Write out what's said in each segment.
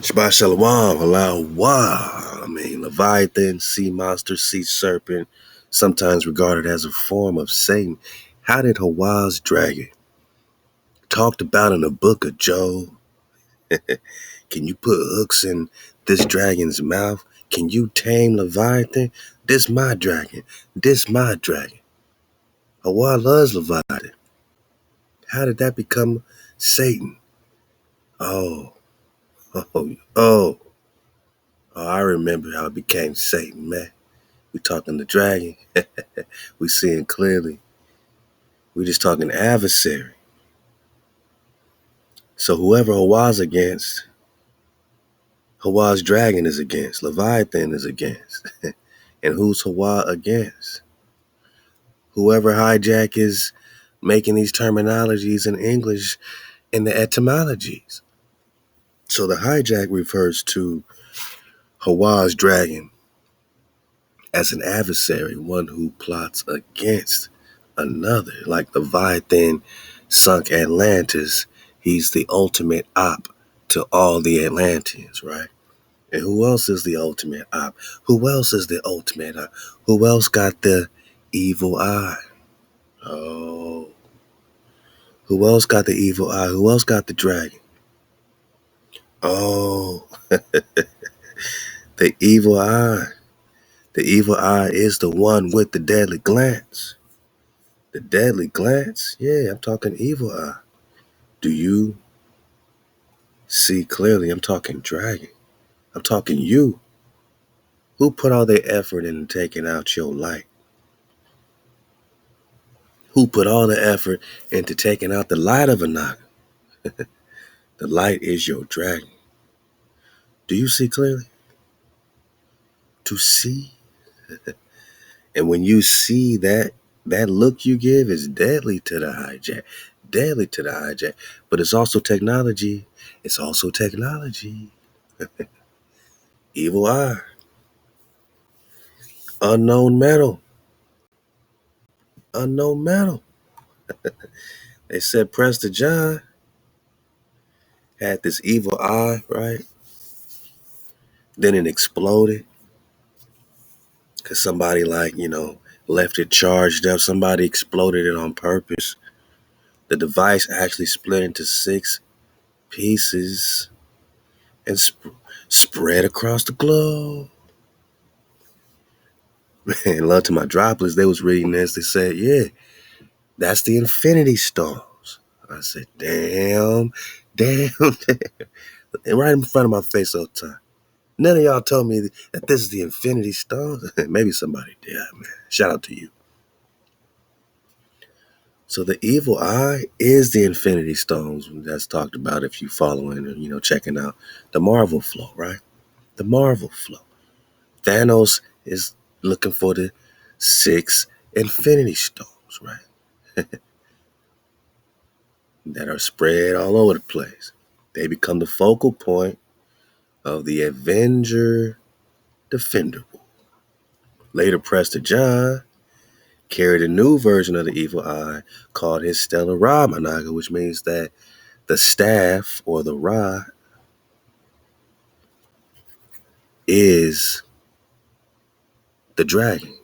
Shabbat Shalom, Halal HaWah. Leviathan, sea monster, sea serpent, sometimes regarded as a form of Satan. How did Hawah's dragon, talked about in the book of Job? Can you put hooks in this dragon's mouth? Can you tame Leviathan? This my dragon. This my dragon. Hawah loves Leviathan. How did that become Satan? Oh, oh, oh. Oh, I remember how it became Satan, man. We talking the dragon. We seeing clearly. We just talking adversary. So whoever Hawah's against, Hawah's dragon is against. Leviathan is against. And who's Hawah against? Whoever hijack is making these terminologies in English in the etymologies. So the hijack refers to Hawah's dragon as an adversary, one who plots against another. Like Leviathan sunk Atlantis, he's the ultimate op to all the Atlanteans, right? And who else is the ultimate op? Who else is the ultimate op? Who else got the evil eye? Oh, who else got the evil eye? Who else got the dragon? Oh, the evil eye. The evil eye is the one with the deadly glance. The deadly glance? Yeah, I'm talking evil eye. Do you see clearly? I'm talking dragon. I'm talking you. Who put all their effort into taking out your light? Who put all the effort into taking out the light of a Naga? The light is your dragon. Do you see clearly? To see? And when you see that, that look you give is deadly to the hijack. Deadly to the hijack. But it's also technology. It's also technology. Evil eye. Unknown metal. Unknown metal. They said Prester John had this evil eye, right? Then it exploded because somebody left it charged up. Somebody exploded it on purpose. The device actually split into 6 pieces and spread across the globe. Man, love to my droplets, they was reading this. They said, yeah, that's the infinity stones. I said, damn. And right in front of my face all the time. None of y'all told me that this is the infinity stones. Maybe somebody did, man. Shout out to you. So the evil eye is the infinity stones. That's talked about if you following and, checking out the Marvel flow, right? The Marvel flow. Thanos is looking for the 6 infinity stones, right? That are spread all over the place. They become the focal point of the Avenger Defender. Later, Prester John carried a new version of the evil eye called his stellar rod managa, which means that the staff or the rod is the dragon.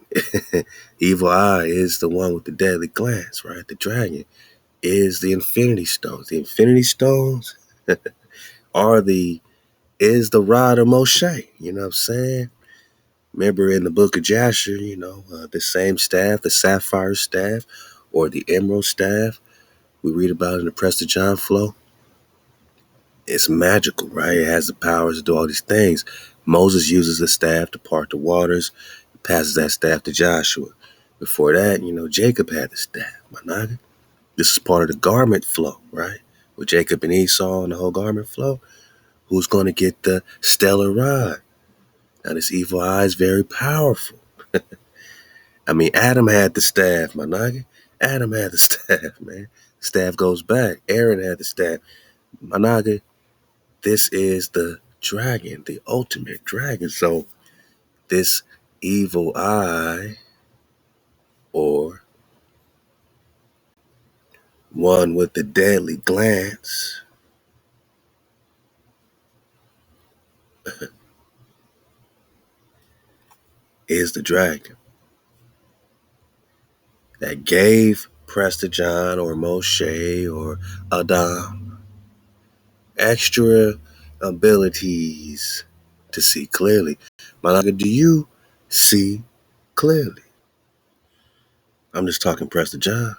Evil eye is the one with the deadly glance, right? The dragon is the infinity stones. The infinity stones is the rod of Moshe. You know what I'm saying? Remember in the book of Jasher, the same staff, the sapphire staff or the emerald staff we read about in the Prester John flow. It's magical, right? It has the powers to do all these things. Moses uses the staff to part the waters, passes that staff to Joshua. Before that, Jacob had the staff. Managa. This is part of the garment flow, right? With Jacob and Esau and the whole garment flow. Who's going to get the stellar rod? Now, this evil eye is very powerful. Adam had the staff, Managa. Adam had the staff, man. Staff goes back. Aaron had the staff. Managa. This is the dragon, the ultimate dragon. So this evil eye, or one with the deadly glance, is the dragon that gave Prester John or Moshe or Adam extra abilities to see clearly. Malaka, do you see clearly? I'm just talking Prester John.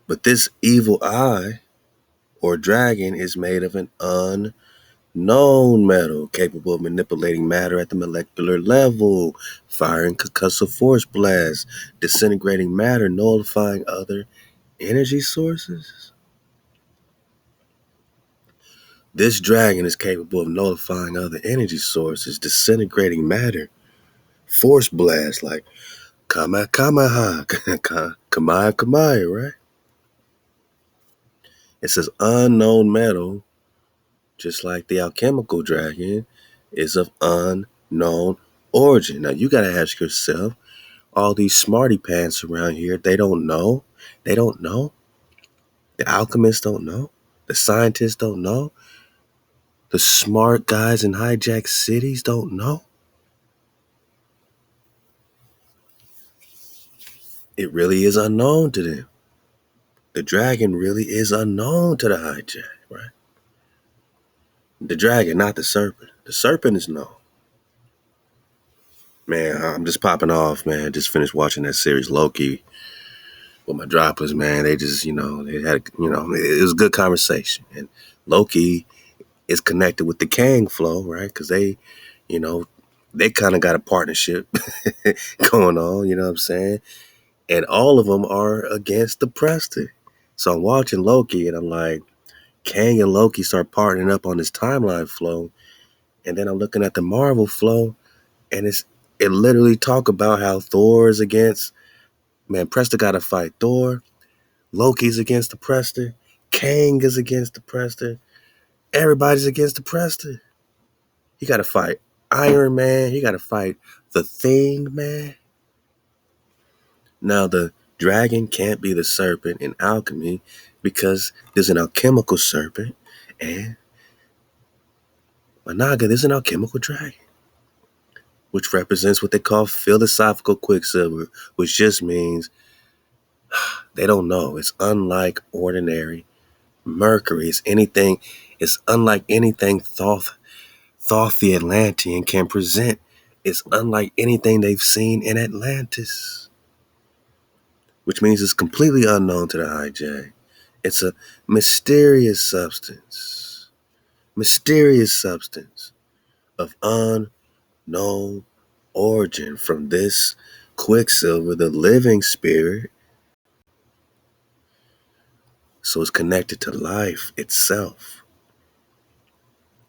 But this evil eye or dragon is made of an unknown metal capable of manipulating matter at the molecular level, firing concussive force blasts, disintegrating matter, nullifying other energy sources. This dragon is capable of nullifying other energy sources, disintegrating matter, force blasts like Kamehameha, Kamaya, right? It says unknown metal, just like the alchemical dragon, is of unknown origin. Now you gotta ask yourself, all these smarty pants around here, they don't know. They don't know. The alchemists don't know. The scientists don't know. The smart guys in hijacked cities don't know. It really is unknown to them. The dragon really is unknown to the hijack, right? The dragon, not the serpent. The serpent is known. Man, I'm just popping off, man. Just finished watching that series Loki with my droppers, man. They just, they had, it was a good conversation. And Loki is connected with the Kang flow, right? Because you know, they kind of got a partnership going on, you know what I'm saying? And all of them are against the Prester. So I'm watching Loki and I'm like, Kang and Loki start partnering up on this timeline flow. And then I'm looking at the Marvel flow and it literally talk about how Thor is against, man, Prester got to fight Thor. Loki's against the Prester. Kang is against the Prester. Everybody's against the Prester. You got to fight Iron Man. You got to fight the Thing, man. Now, the dragon can't be the serpent in alchemy because there's an alchemical serpent and Managa, there's an alchemical dragon, which represents what they call philosophical quicksilver, which just means they don't know. It's unlike ordinary mercury. It's unlike anything Thoth the Atlantean can present. It's unlike anything they've seen in Atlantis, which means it's completely unknown to the hijack. It's a mysterious substance of unknown origin from this quicksilver, the living spirit. So it's connected to life itself.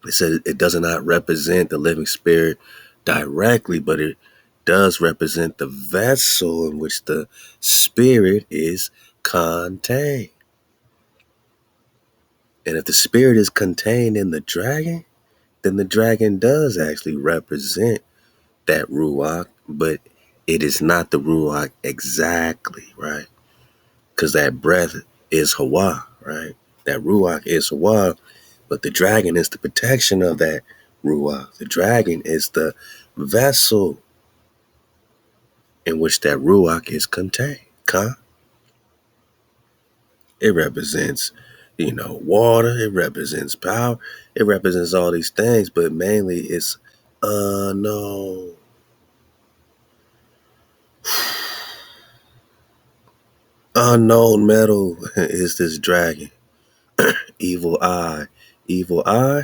It said it does not represent the living spirit directly, but it does represent the vessel in which the spirit is contained. And if the spirit is contained in the dragon, then the dragon does actually represent that Ruach, but it is not the Ruach exactly, right? Because that breath is HaWah, right? That Ruach is HaWah, but the dragon is the protection of that Ruach. The dragon is the vessel in which that Ruach is contained. It represents, water. It represents power. It represents all these things, but mainly it's unknown. Unknown metal is this dragon. Evil eye. Evil eye,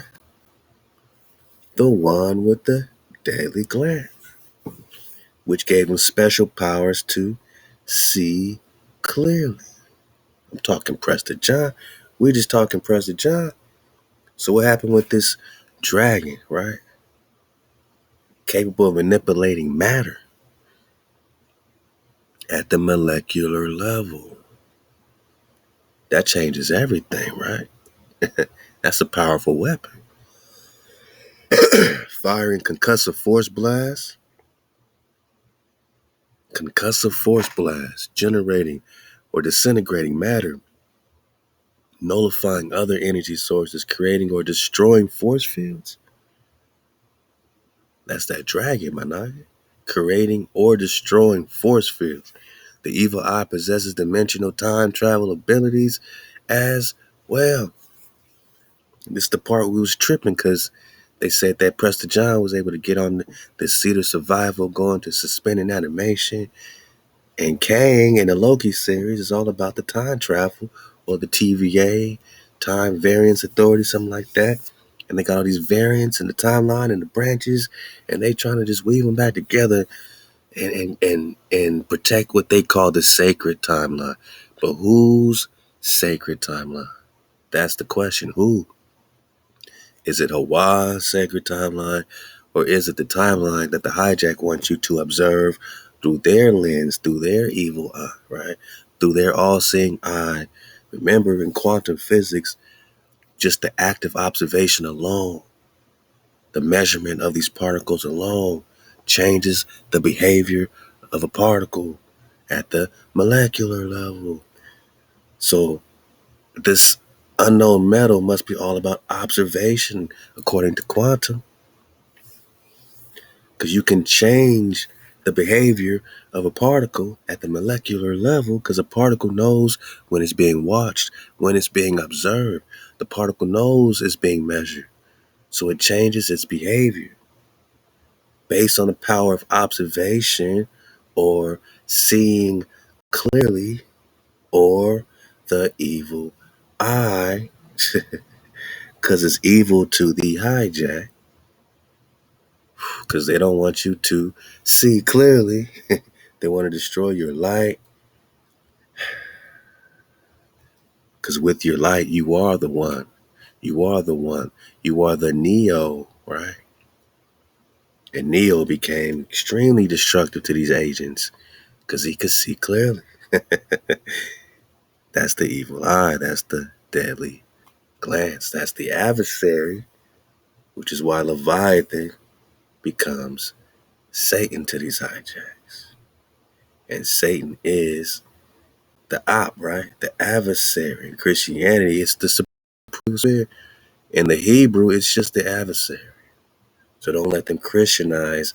the one with the deadly glance, which gave him special powers to see clearly. I'm talking Prester John. We're just talking Prester John. So what happened with this dragon, right? Capable of manipulating matter at the molecular level. That changes everything, right? That's a powerful weapon. Firing concussive force blasts, generating or disintegrating matter, nullifying other energy sources, creating or destroying force fields. That's that dragon, my nigga. Creating or destroying force fields. The evil eye possesses dimensional time travel abilities as well. This is the part we was tripping because they said that Prester John was able to get on the seat of survival, going to suspended animation. And Kang in the Loki series is all about the time travel or the TVA, time variance authority, something like that. And they got all these variants in the timeline and the branches, and they trying to just weave them back together and protect what they call the sacred timeline. But whose sacred timeline? That's the question. Who? Is it HaWah's sacred timeline, or is it the timeline that the hijack wants you to observe through their lens, through their evil eye, right? Through their all-seeing eye. Remember, in quantum physics, just the active observation alone, the measurement of these particles alone, changes the behavior of a particle at the molecular level. So this unknown metal must be all about observation according to quantum, because you can change the behavior of a particle at the molecular level, because a particle knows when it's being watched, when it's being observed. The particle knows it's being measured, so it changes its behavior based on the power of observation or seeing clearly, or the evil eye, because it's evil to the hijack, because they don't want you to see clearly. They want to destroy your light, because with your light, you are the one. You are the one. You are the Neo, right? And Neo became extremely destructive to these agents because he could see clearly. That's the evil eye. That's the deadly glance. That's the adversary, which is why Leviathan becomes Satan to these hijacks. And Satan is the op, right? The adversary. In Christianity, it's the supreme spirit. In the Hebrew, it's just the adversary. So don't let them Christianize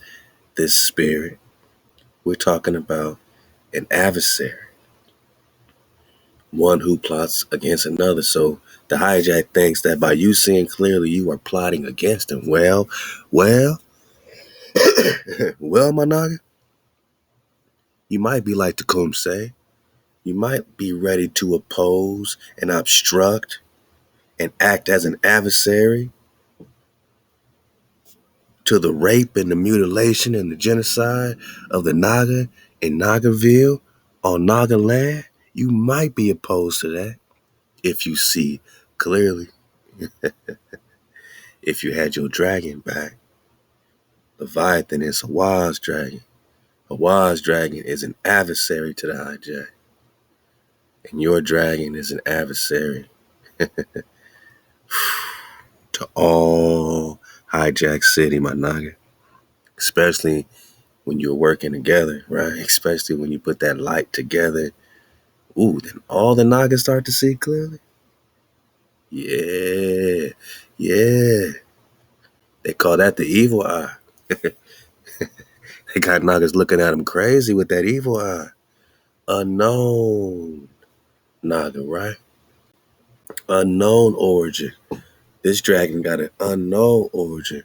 this spirit. We're talking about an adversary, one who plots against another. So the hijack thinks that by you seeing clearly, you are plotting against him. Well, well, my nigga, you might be like Tecum say. You might be ready to oppose and obstruct and act as an adversary to the rape and the mutilation and the genocide of the Naga in Nagaville on Naga land. You might be opposed to that if you see clearly. If you had your dragon back. Leviathan is HaWah's dragon. HaWah's dragon is an adversary to the hijack. And your dragon is an adversary to all hijack city, my naga. Especially when you're working together, right? Especially when you put that light together. Ooh, then all the nagas start to see clearly. Yeah, yeah. They call that the evil eye. They got nagas looking at them crazy with that evil eye. Unknown naga, right? Unknown origin. This dragon got an unknown origin.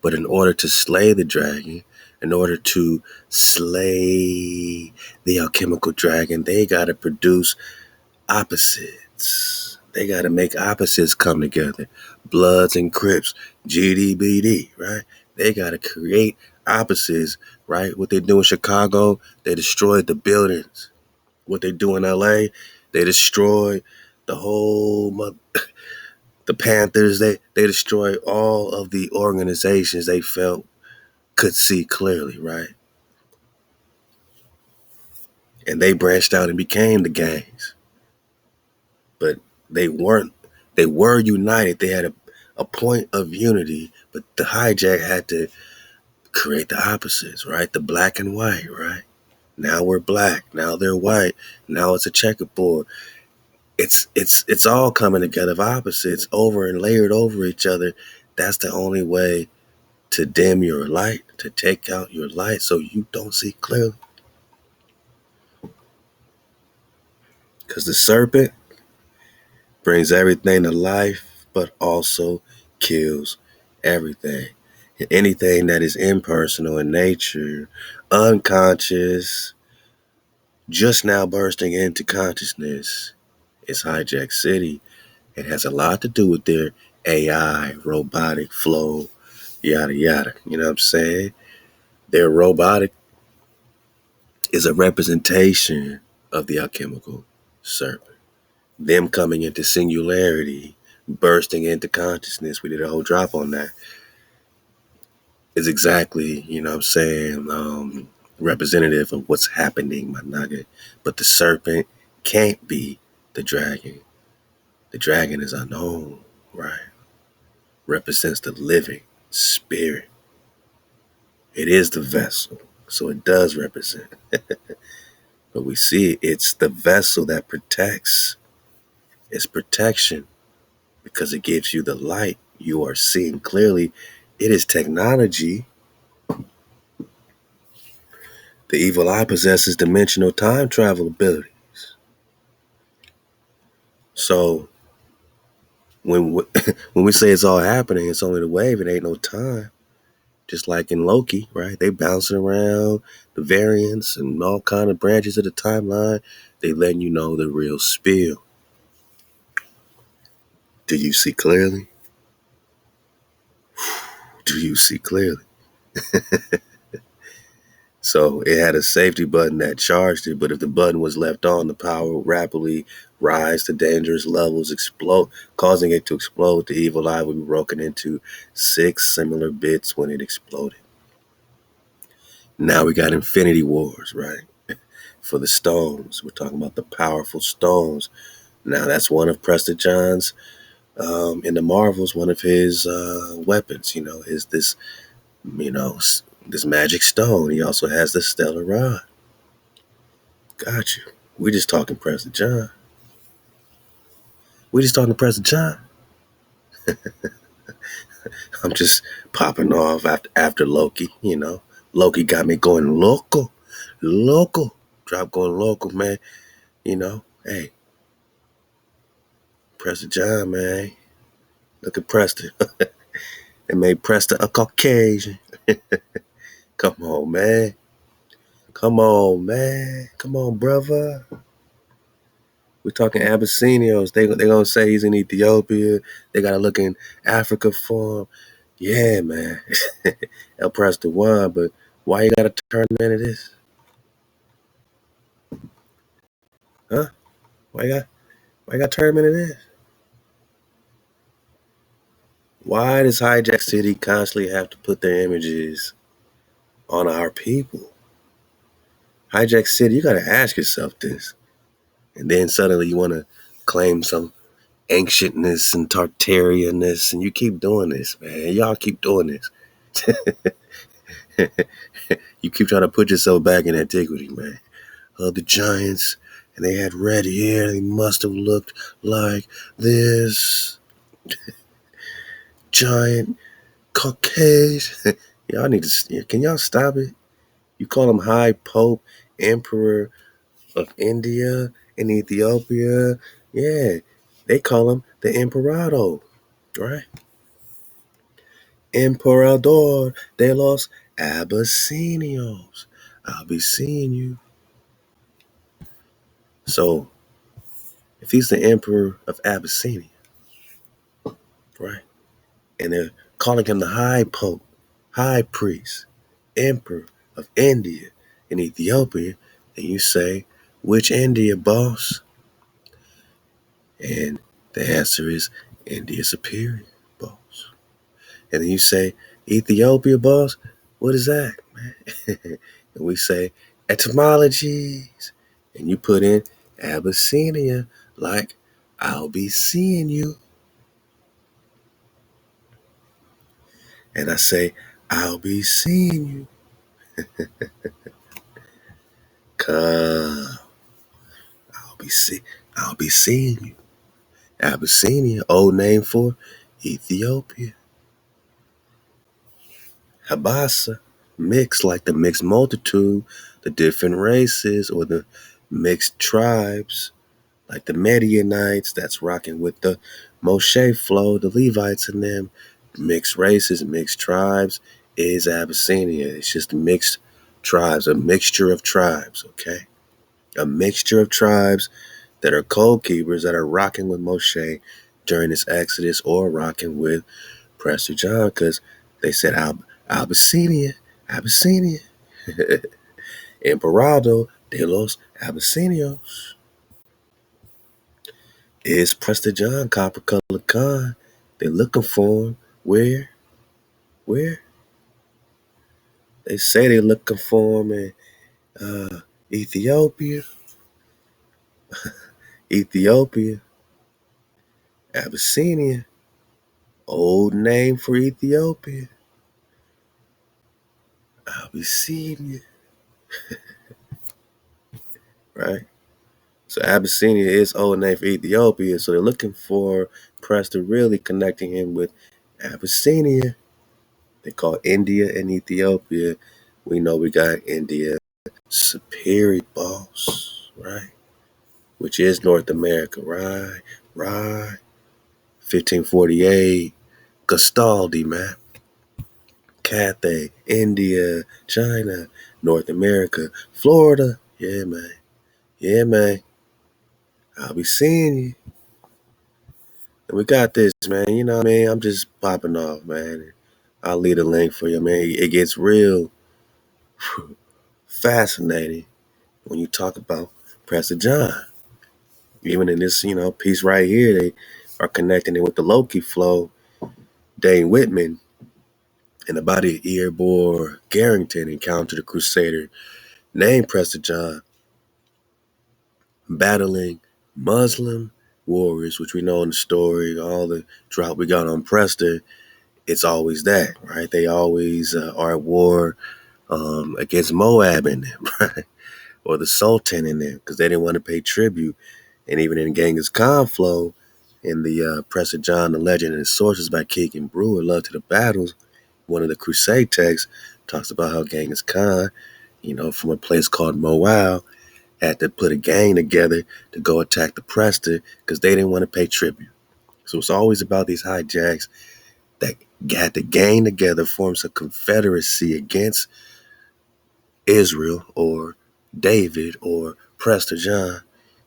But in order to slay the dragon, in order to slay the alchemical dragon, they got to produce opposites. They got to make opposites come together. Bloods and Crips, GDBD, right? They got to create opposites, right? What they do in Chicago, they destroyed the buildings. What they do in LA, they destroyed the whole, the Panthers, they destroyed all of the organizations they felt could see clearly, right? And they branched out and became the gangs. But they weren't, they were united. They had a point of unity, but the hijack had to create the opposites, right? The black and white, right? Now we're black, now they're white, now it's a checkerboard. It's all coming together of opposites over and layered over each other. That's the only way to dim your light, to take out your light so you don't see clearly. Because the serpent brings everything to life, but also kills everything. And anything that is impersonal in nature, unconscious, just now bursting into consciousness, is Hijack City. It has a lot to do with their AI, robotic flow, yada yada. You know what I'm saying? Their robotic is a representation of the alchemical serpent. Them coming into singularity, bursting into consciousness, we did a whole drop on that, is exactly, you know what I'm saying, representative of what's happening, my nugget. But the serpent can't be the dragon. The dragon is unknown, right? Represents the living spirit. It is the vessel, so it does represent. But we see it's the vessel that protects. It's protection because it gives you the light. You are seeing clearly. It is technology. The evil eye possesses dimensional time travel abilities. So when we, when we say it's all happening, it's only the wave. It ain't no time. Just like in Loki, right? They bouncing around the variants and all kind of branches of the timeline. They letting you know the real spiel. Do you see clearly? Do you see clearly? So it had a safety button that charged it, but if the button was left on, the power would rapidly rise to dangerous levels, explode, causing it to explode. The evil eye would be broken into 6 similar bits when it exploded. Now we got Infinity Wars, right? For the stones. We're talking about the powerful stones. Now that's one of Prester John's, in the Marvels, one of his weapons, is this, you know, this magic stone. He also has the stellar rod. Got you. We just talking Prester John. We just talking to Prester John. I'm just popping off after Loki. Loki got me going local. Local. Drop going local, man. Hey, Prester John, man. Look at Preston. They made Preston a Caucasian. Come on, man. Come on, man. Come on, brother. We're talking Abyssinians. They going to say he's in Ethiopia. They got to look in Africa for him. Yeah, man. El Prester won, but why you got to turn him into this? Huh? Why you got to turn him into this? Why does Hijack City constantly have to put their images on our people? Hijack City, you got to ask yourself this. And then suddenly you want to claim some ancientness and Tartarianness, and you keep doing this, man. Y'all keep doing this. You keep trying to put yourself back in antiquity, man. The giants, and they had red hair. They must have looked like this. Giant Caucasian. Y'all need to. Can y'all stop it? You call him High Pope, Emperor of India and Ethiopia. Yeah, they call him the Emperado, right? Emperador de los Abyssinios. I'll be seeing you. So, if he's the Emperor of Abyssinia, right? And they're calling him the High Pope, High Priest, Emperor of India and Ethiopia, and you say, which India, boss? And the answer is India Superior, boss. And then you say, Ethiopia, boss? What is that, man? And we say, etymologies. And you put in Abyssinia, like, I'll be seeing you. And I say, I'll be seeing you. Come, I'll be see, I'll be seeing you. Abyssinia, old name for Ethiopia. Habasa, mixed like the mixed multitude, the different races, or the mixed tribes, like the Medianites that's rocking with the Moshe flow, the Levites and them, mixed races, mixed tribes is Abyssinia. It's just mixed tribes, a mixture of tribes, okay? A mixture of tribes that are code keepers that are rocking with Moshe during this Exodus or rocking with Prester John because they said Abyssinia, Abyssinia, Emperado de los Abyssinios. Is Prester John, Copper Color Khan. They're looking for him. Where? Where? They say they're looking for him in Ethiopia. Ethiopia. Abyssinia. Old name for Ethiopia. Abyssinia. Right? So Abyssinia is old name for Ethiopia. So they're looking for Prester really connecting him with Abyssinia. They call India and Ethiopia. We know we got India. Superior boss, right? Which is North America, right? Right. 1548, Gastaldi map, Cathay, India, China, North America, Florida. Yeah, man. Yeah, man. I'll be seeing you. And we got this, man. You know what I mean? I'm just popping off, man. I'll leave a link for you, man. It gets real fascinating when you talk about Prester John. Even in this, piece right here, they are connecting it with the Loki flow. Dane Whitman and about a year before Garrington encountered a crusader named Prester John battling Muslim warriors, which we know in the story, all the drought we got on Prester, it's always that, right? They always are at war against Moab in them, right? Or the Sultan in them, because they didn't want to pay tribute. And even in Genghis Khan flow, in the Prester John, the Legend and the Sources by Keegan Brewer, Love to the Battles, one of the Crusade texts talks about how Genghis Khan, from a place called Moab, had to put a gang together to go attack the Prester because they didn't want to pay tribute. So it's always about these hijacks that had to gang together, forms a confederacy against Israel or David or Prester John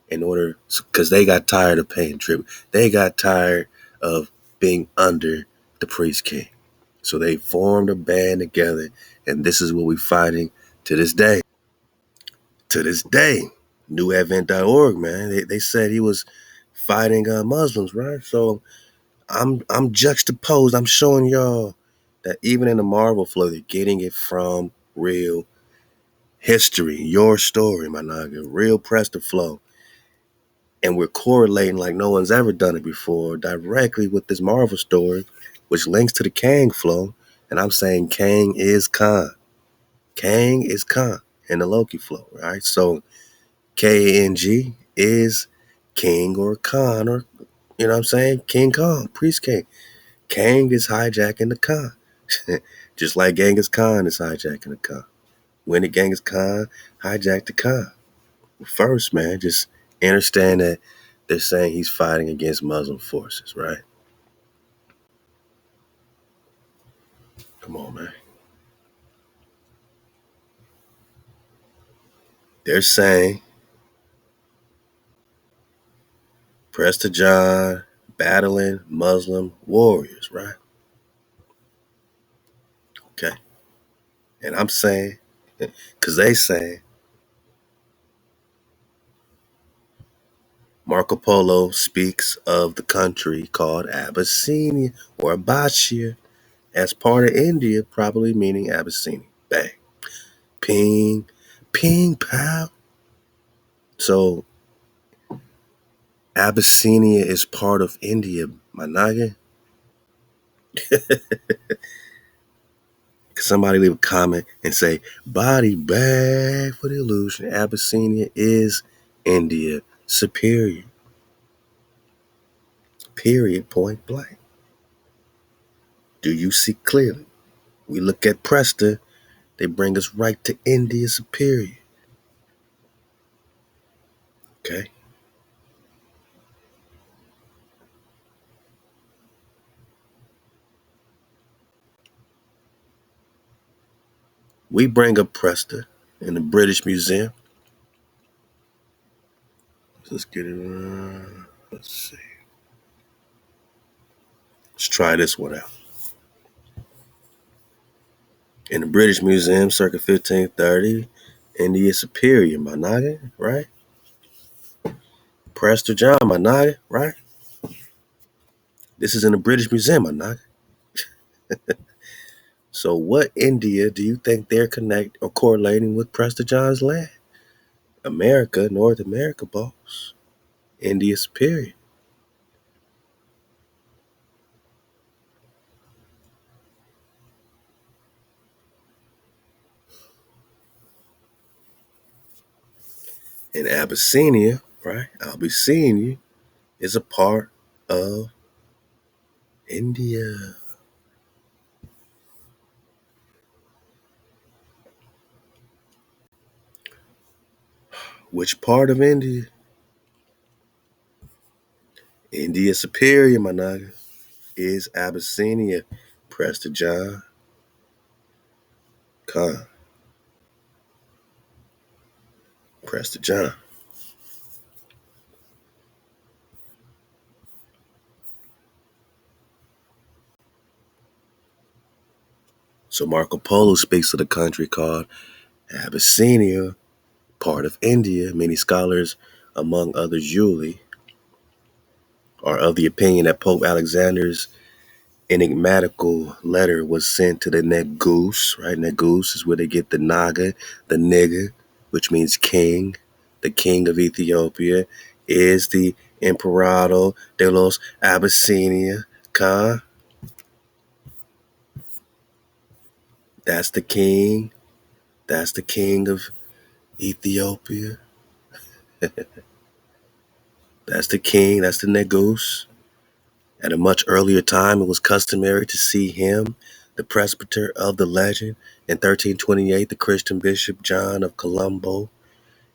in order, because they got tired of paying tribute. They got tired of being under the priest king. So they formed a band together, and this is what we're fighting to this day. To this day, newadvent.org, man. They said he was fighting Muslims, right? So I'm juxtaposed. I'm showing y'all that even in the Marvel flow, they're getting it from real history, your story, my naga, real Prester flow. And we're correlating like no one's ever done it before directly with this Marvel story, which links to the Kang flow. And I'm saying Kang is Khan. Kang is Khan in the Loki flow, right? So Kang is King or Khan, or, you know what I'm saying? King Kong, Priest King. Kang is hijacking the Khan. Just like Genghis Khan is hijacking the Khan. When did Genghis Khan hijack the Khan? First, man, just understand that they're saying he's fighting against Muslim forces, right? Come on, man. They're saying Prester John battling Muslim warriors, right? Okay. And I'm saying, because they saying Marco Polo speaks of the country called Abyssinia or Abashia as part of India, probably meaning Abyssinia. Bang. Ping. Ping, pow. So Abyssinia is part of India, my naga. Somebody leave a comment and say, body bag for the illusion. Abyssinia is India. Superior. Period. Point blank. Do you see clearly? We look at Prester, they bring us right to India Superior. Okay? We bring up Prester in the British Museum. Let's get it. Let's see. Let's try this one out. In the British Museum, circa 1530, India Superior, my noggin, right? Prester John, my noggin, right? This is in the British Museum, my noggin. So what India do you think they're connect or correlating with Prester John's land? America, North America, boss. India Superior. And Abyssinia, right? I'll be seeing you, is a part of India. Which part of India? India Superior, my nigga, is Abyssinia. Prester John. Khan. Prester John. So Marco Polo speaks of the country called Abyssinia, part of India. Many scholars, among others Julie, are of the opinion that Pope Alexander's enigmatical letter was sent to the Negus, right? Negus is where they get the Naga, the nigga, which means king. The king of Ethiopia is the Emperado de los Abyssinia Khan. That's the king. That's the king of Ethiopia. That's the king. That's the Negus. At a much earlier time, it was customary to see him, the presbyter of the legend. In 1328, the Christian bishop John of Colombo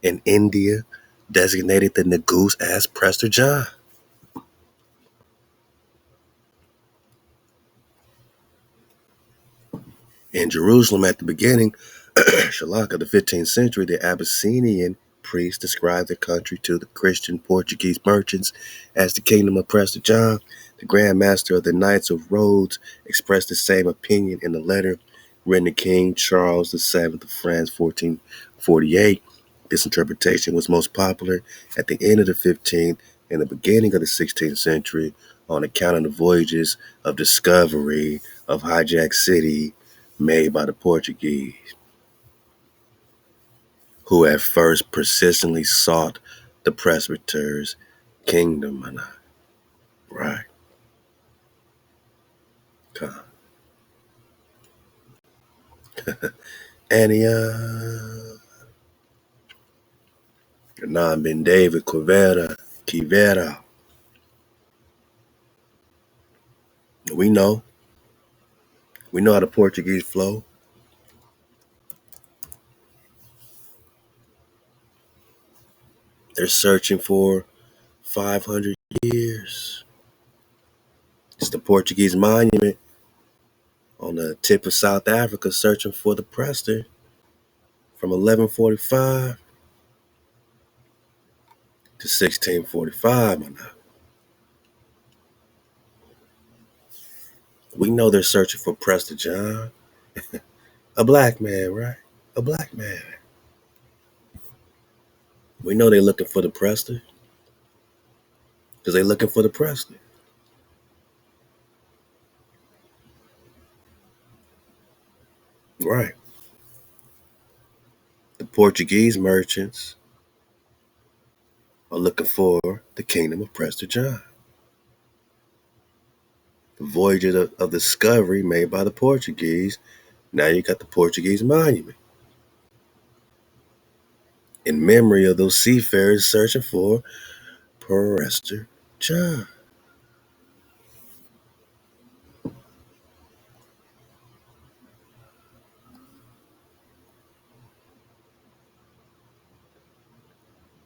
in India designated the Negus as Prester John. In Jerusalem at the beginning, Shalak of the 15th century, the Abyssinian priests described the country to the Christian Portuguese merchants as the kingdom of Prester John. The Grand Master of the Knights of Rhodes expressed the same opinion in a letter written to King Charles VII of France, 1448. This interpretation was most popular at the end of the 15th and the beginning of the 16th century on account of the voyages of discovery of hijacked city made by the Portuguese, who at first persistently sought the presbyter's kingdom. Right. Antioch, Hernan Ben David Quivera. We know. We know how the Portuguese flow. They're searching for 500 years. It's the Portuguese monument on the tip of South Africa searching for the Prester from 1145 to 1645. We know they're searching for Prester John. A black man, right? A black man. We know they're looking for the Prester because they're looking for the Prester. Right. The Portuguese merchants are looking for the kingdom of Prester John. The voyage of discovery made by the Portuguese. Now you got the Portuguese monument in memory of those seafarers searching for Prester John.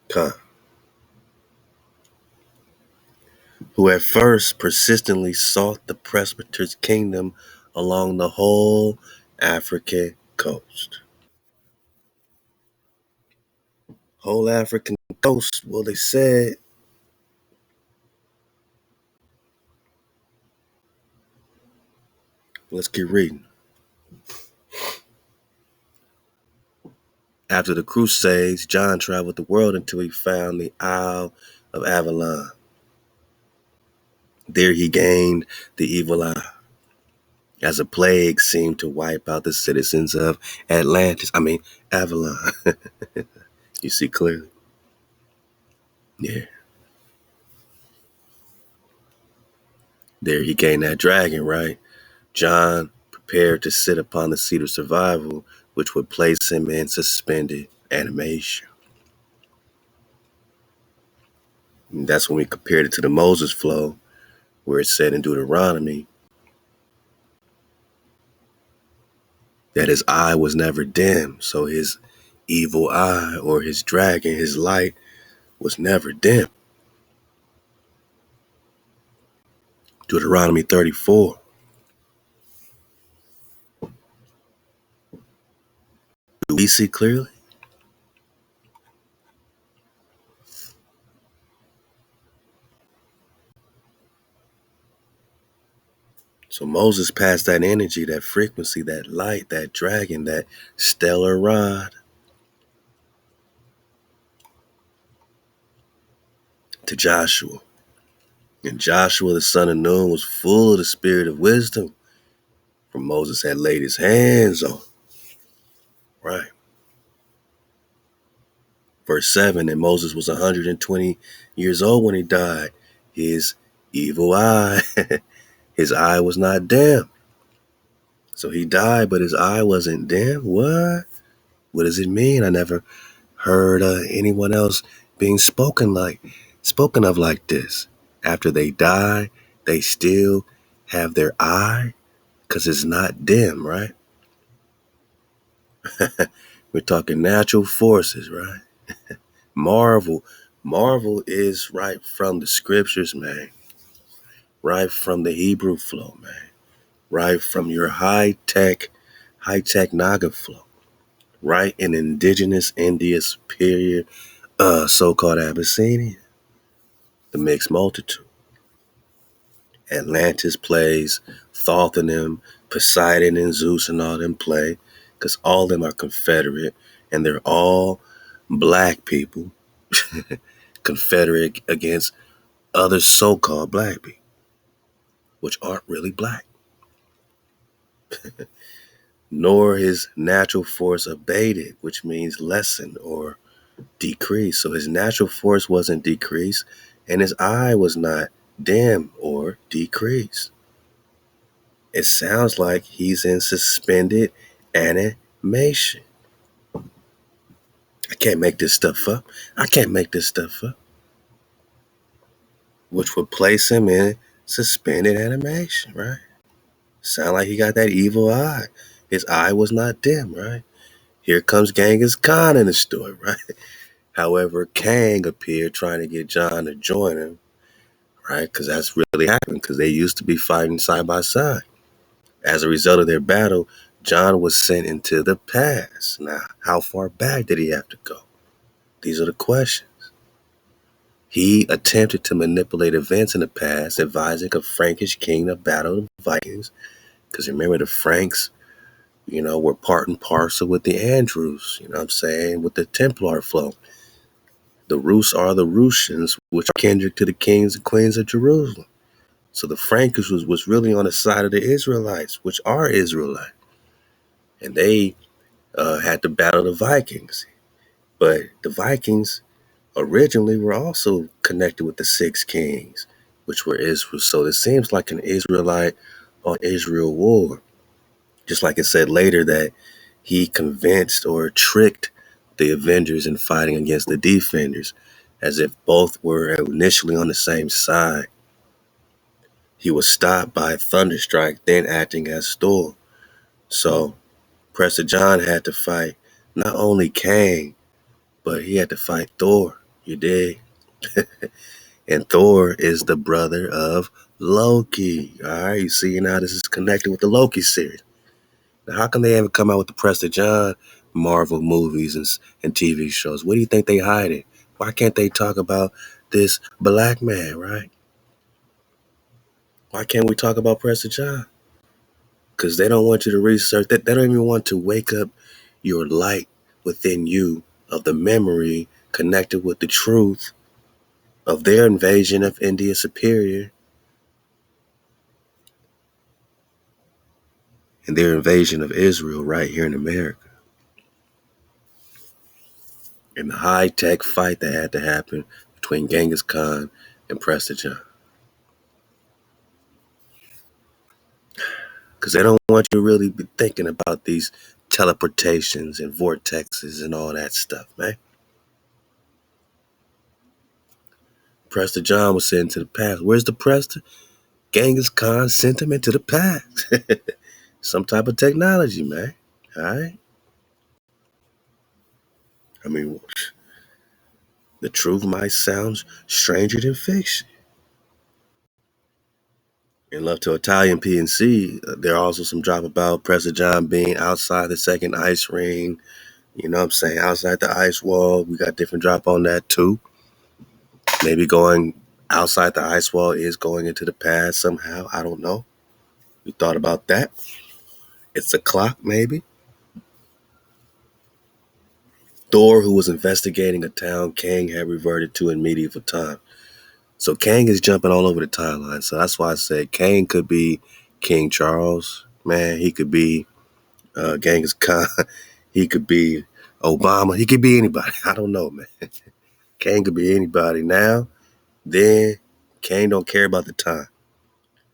Khan, who at first persistently sought the presbyter's kingdom along the whole African coast. Whole African coast, well, they said, let's keep reading. After the Crusades, John traveled the world until he found the Isle of Avalon. There he gained the evil eye, as a plague seemed to wipe out the citizens of Avalon. You see clearly? Yeah. There he gained that dragon, right? John prepared to sit upon the seat of survival, which would place him in suspended animation. And that's when we compared it to the Moses flow, where it said in Deuteronomy that his eye was never dim. So his evil eye, or his dragon, his light, was never dim. Deuteronomy 34. Do we see clearly? So Moses passed that energy, that frequency, that light, that dragon, that stellar rod to Joshua. And Joshua, the son of Nun, was full of the spirit of wisdom, for Moses had laid his hands on. Right. Verse 7, and Moses was 120 years old when he died. His evil eye, his eye was not dim. So he died, but his eye wasn't dim. What? What does it mean? I never heard anyone else being spoken of like this. After they die, they still have their eye because it's not dim, right? We're talking natural forces, right? Marvel is right from the scriptures, man. Right from the Hebrew flow, man. Right from your high-tech Naga flow. Right in indigenous India superior, so-called Abyssinia. The mixed multitude. Atlantis plays, Thoth and them, Poseidon and Zeus and all them play, because all of them are Confederate, and they're all black people, Confederate against other so-called black people, which aren't really black. Nor his natural force abated, which means lessened or decreased. So his natural force wasn't decreased, and his eye was not dim or decreased. It sounds like he's in suspended animation. I can't make this stuff up. Which would place him in suspended animation, right? Sound like he got that evil eye. His eye was not dim, right? Here comes Genghis Khan in the story, right? However, Kang appeared trying to get John to join him, right? Because that's really happened, because they used to be fighting side by side. As a result of their battle, John was sent into the past. Now, how far back did he have to go? These are the questions. He attempted to manipulate events in the past, advising a Frankish king to battle the Vikings. Because remember, the Franks, were part and parcel with the Andrews, with the Templar flow. The Rus are the Russians, which are kindred to the kings and queens of Jerusalem. So the Frankish was really on the side of the Israelites, which are Israelite. And they had to battle the Vikings. But the Vikings originally were also connected with the six kings, which were Israel. So it seems like an Israelite on Israel war. Just like it said later that he convinced or tricked the Avengers in fighting against the Defenders, as if both were initially on the same side. He was stopped by a thunderstrike, then acting as Thor. So Prester John had to fight not only Kang, but he had to fight Thor, You dig? And Thor is the brother of Loki. All right, you see now this is connected with the Loki series. Now, how come they haven't come out with the Prester John Marvel movies and TV shows? What do you think they hiding? Why can't they talk about this black man, right? Why can't we talk about Prester John? Because they don't want you to research that. They don't even want to wake up your light within you of the memory connected with the truth of their invasion of India Superior and their invasion of Israel right here in America. And the high-tech fight that had to happen between Genghis Khan and Prester John. Because they don't want you to really be thinking about these teleportations and vortexes and all that stuff, man. Prester John was sent to the past. Where's the Prester? Genghis Khan sent him into the past. Some type of technology, man. All right? I mean, the truth might sound stranger than fiction. In Love to Italian PNC, there are also some drop about Prester John being outside the second ice ring. You know what I'm saying? Outside the ice wall. We got different drop on that too. Maybe going outside the ice wall is going into the past somehow. I don't know. We thought about that. It's a clock, maybe. Thor, who was investigating a town Kang had reverted to in medieval time. So Kang is jumping all over the timeline. So that's why I said Kang could be King Charles. Man, he could be Genghis Khan. He could be Obama. He could be anybody. I don't know, man. Kang could be anybody now. Then Kang don't care about the time.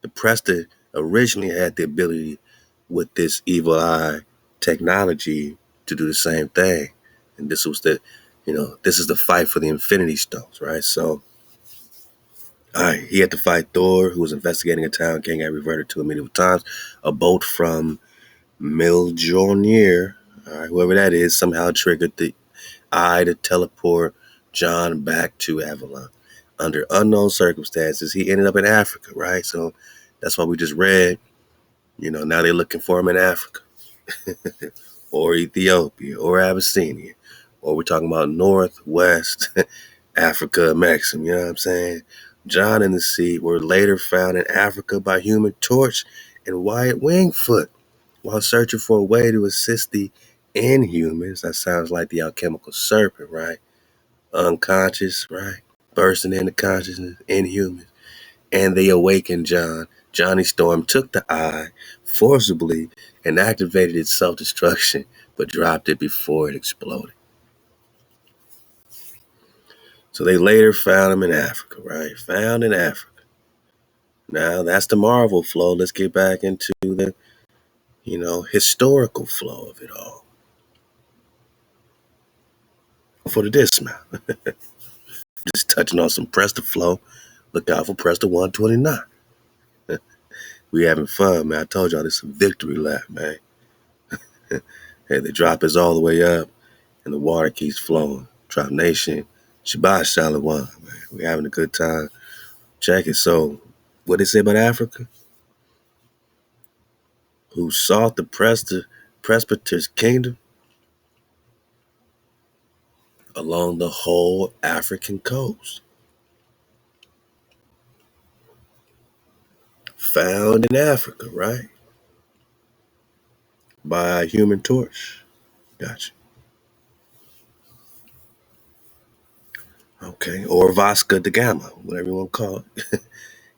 The Prester originally had the ability with this evil eye technology to do the same thing. And this was this is the fight for the Infinity Stones, right? So, all right, he had to fight Thor, who was investigating a town King had reverted to in medieval times. A bolt from Mjolnir, all right, whoever that is, somehow triggered the eye to teleport John back to Avalon. Under unknown circumstances, he ended up in Africa, right? So that's why we just read, now they're looking for him in Africa or Ethiopia or Abyssinia, or we're talking about Northwest Africa, Mexico, you know what I'm saying? John and the Seed were later found in Africa by Human Torch and Wyatt Wingfoot while searching for a way to assist the Inhumans. That sounds like the alchemical serpent, right? Unconscious, right? Bursting into consciousness, Inhumans. And they awakened John. Johnny Storm took the eye forcibly and activated its self-destruction, but dropped it before it exploded. So they later found him in Africa, right? Found in Africa. Now that's the Marvel flow. Let's get back into the, historical flow of it all. For the dismount. Just touching on some Prester flow. Look out for Prester 129. We having fun, man. I told y'all this is a victory lap, man. Hey, the drop is all the way up and the water keeps flowing. Drop Nation, Shabbat Shalom, man. We having a good time. Check it. So, what they say about Africa? Who sought the presbyter's kingdom along the whole African coast. Found in Africa, right? By Human Torch. Gotcha. Okay. Or Vasco da Gama, whatever you want to call it.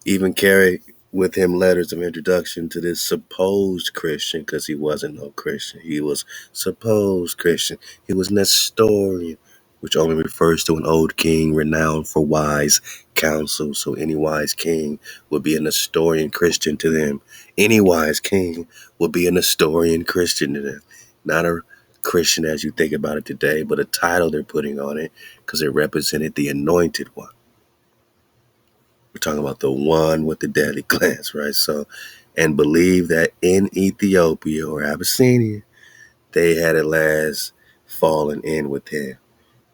Even carried with him letters of introduction to this supposed Christian, because he wasn't no Christian. He was supposed Christian. He was Nestorian, which only refers to an old king renowned for wise counsel. So any wise king would be a Nestorian Christian to them. Any wise king would be a Nestorian Christian to them. Not a Christian as you think about it today, but a title they're putting on it because it represented the anointed one. We're talking about the one with the deadly glance, right? So, and believe that in Ethiopia or Abyssinia, they had at last fallen in with him.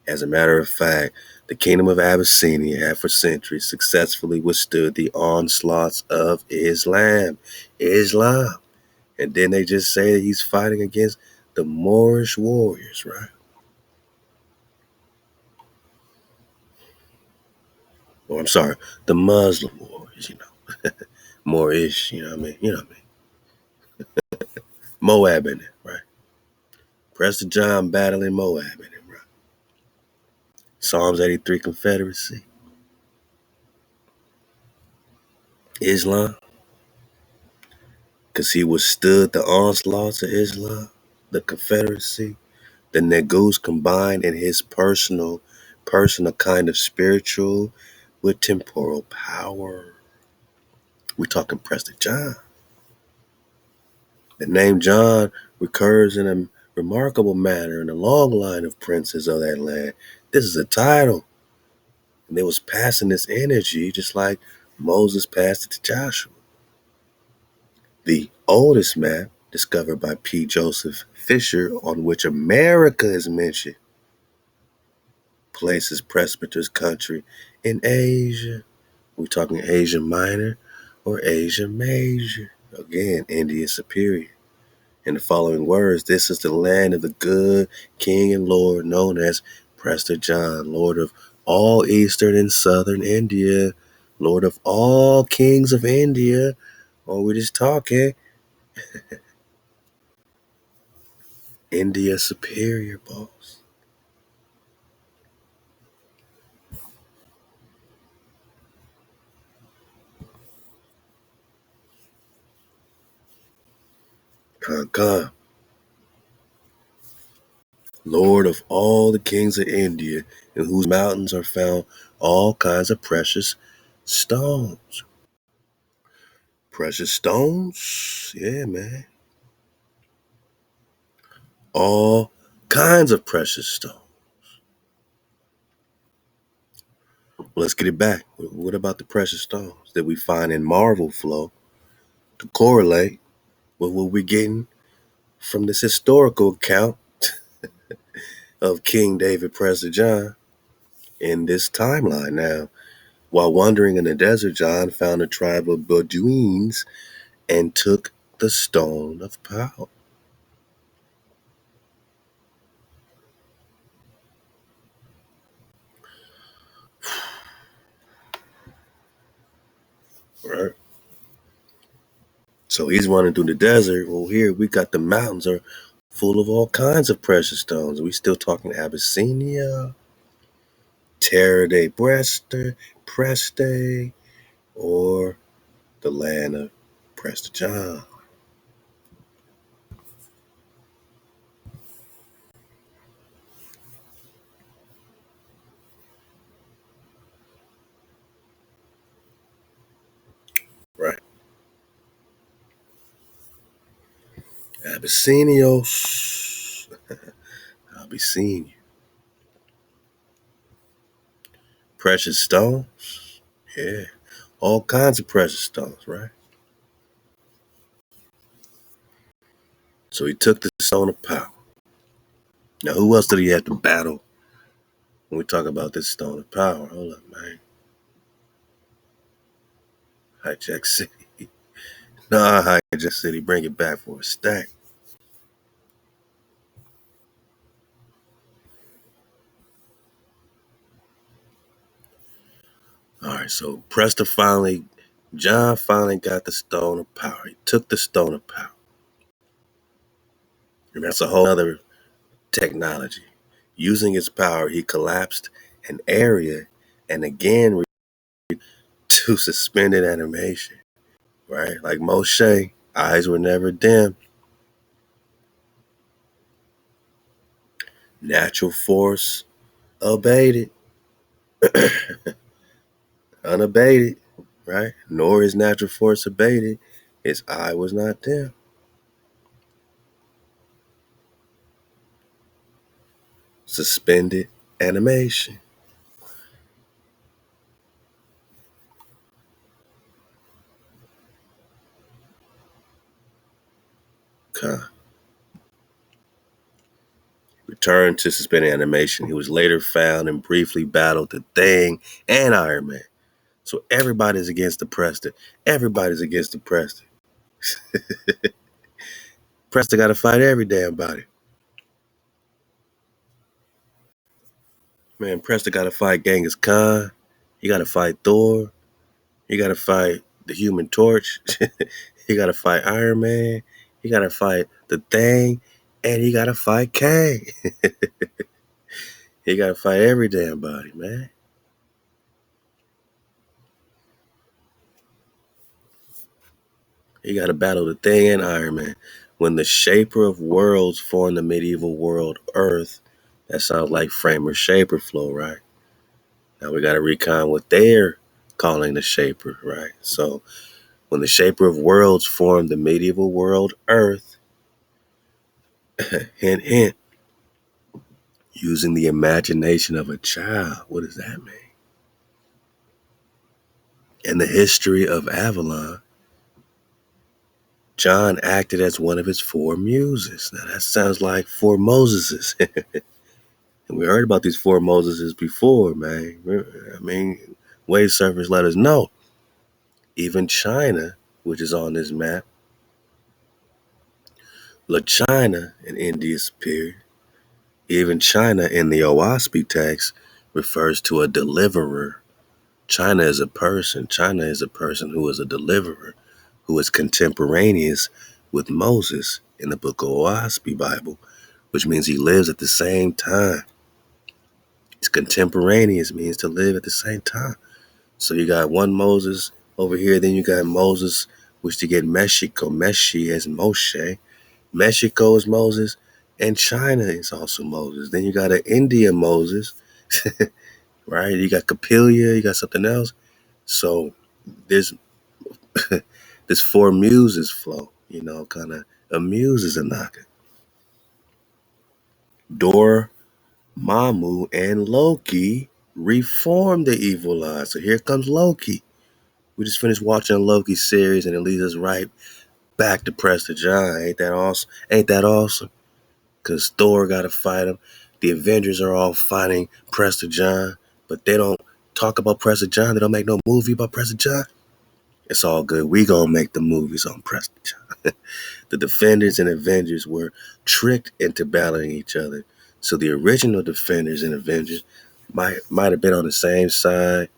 As a matter of fact, the kingdom of Abyssinia had for centuries successfully withstood the onslaughts of Islam. Islam. And then they just say that he's fighting against the Moorish warriors, right? Or I'm sorry, the Muslim warriors, Moorish, you know what I mean? You know what I mean? Moab in it, right? Prester John battling Moab in it, right? Psalms 83 Confederacy. Islam. Because he withstood the onslaughts of Islam, the Confederacy, the Negus combined in his personal kind of spiritual with temporal power. We're talking Prester John. The name John recurs in a remarkable manner in a long line of princes of that land. This is a title. And they was passing this energy just like Moses passed it to Joshua. The oldest map discovered by P. Joseph Fisher, on which America is mentioned, places Presbyter's country in Asia. We're talking Asia Minor or Asia Major. Again, India Superior. In the following words, this is the land of the good king and lord known as Prester John, lord of all eastern and southern India, lord of all kings of India. Or we're just talking India Superior, boss. Khan, lord of all the kings of India, in whose mountains are found all kinds of precious stones. Precious stones? Yeah, man. All kinds of precious stones. Let's get it back. What about the precious stones that we find in Marvel Flow to correlate with what we're getting from this historical account of King David Prester John in this timeline now? While wandering in the desert, John found a tribe of Bedouins and took the stone of power. Right? So he's running through the desert. Well, here we got the mountains are full of all kinds of precious stones. We still talking Abyssinia, Terra de Preste, or the land of Prester John. Right. Abyssinios. I'll be seeing you. Precious stones. Yeah. All kinds of precious stones, right? So he took the stone of power. Now, who else did he have to battle when we talk about this stone of power? Hold up, man. Hijack City. Nah, Hijack City. Bring it back for a stack. All right, so John finally got the stone of power. He took the stone of power. And that's a whole other technology. Using his power, he collapsed an area and again to suspended animation, right? Like Moshe, eyes were never dim. Natural force abated, unabated, right? Nor his natural force abated. His eye was not dim. Suspended animation. returned to suspended animation. He was later found and briefly battled the Thing and Iron Man. So everybody's against the Prester. Everybody's against the Prester. Prester got to fight every damn body. Man, Prester got to fight Genghis Khan. He got to fight Thor. He got to fight the Human Torch. He got to fight Iron Man. He got to fight the Thing. And he got to fight Kang. He got to fight every damn body, man. He got to battle the Thing and Iron Man. When the Shaper of Worlds formed the medieval world Earth, that sounds like Framer Shaper flow, right? Now we got to recon what they're calling the Shaper, right? So when the Shaper of Worlds formed the medieval world Earth, hint, hint, using the imagination of a child. What does that mean? In the history of Avalon, John acted as one of his four muses. Now that sounds like four Moseses. And we heard about these four Moseses before, man. I mean, wave surfers let us know. Even China, which is on this map, La China in India's period, even China in the Owaspy text refers to a deliverer. China is a person. China is a person who is a deliverer, who is contemporaneous with Moses in the book of Owaspy Bible, which means he lives at the same time. It's contemporaneous means to live at the same time. So you got one Moses over here, then you got Moses, which to get Mexico. Meshi as Moshe. Mexico is Moses, and China is also Moses. Then you got an India Moses, right? You got Capilia, you got something else. So there's this four muses flow, kind of amuses a knocker. Dor, Mamu, and Loki reformed the evil eye. So here comes Loki. We just finished watching a Loki series, and it leads us right back to Prester John. Ain't that awesome? Ain't that awesome? Because Thor got to fight him. The Avengers are all fighting Prester John, but they don't talk about Prester John. They don't make no movie about Prester John. It's all good. We gonna make the movies on Prester John. The Defenders and Avengers were tricked into battling each other. So the original Defenders and Avengers might have been on the same side.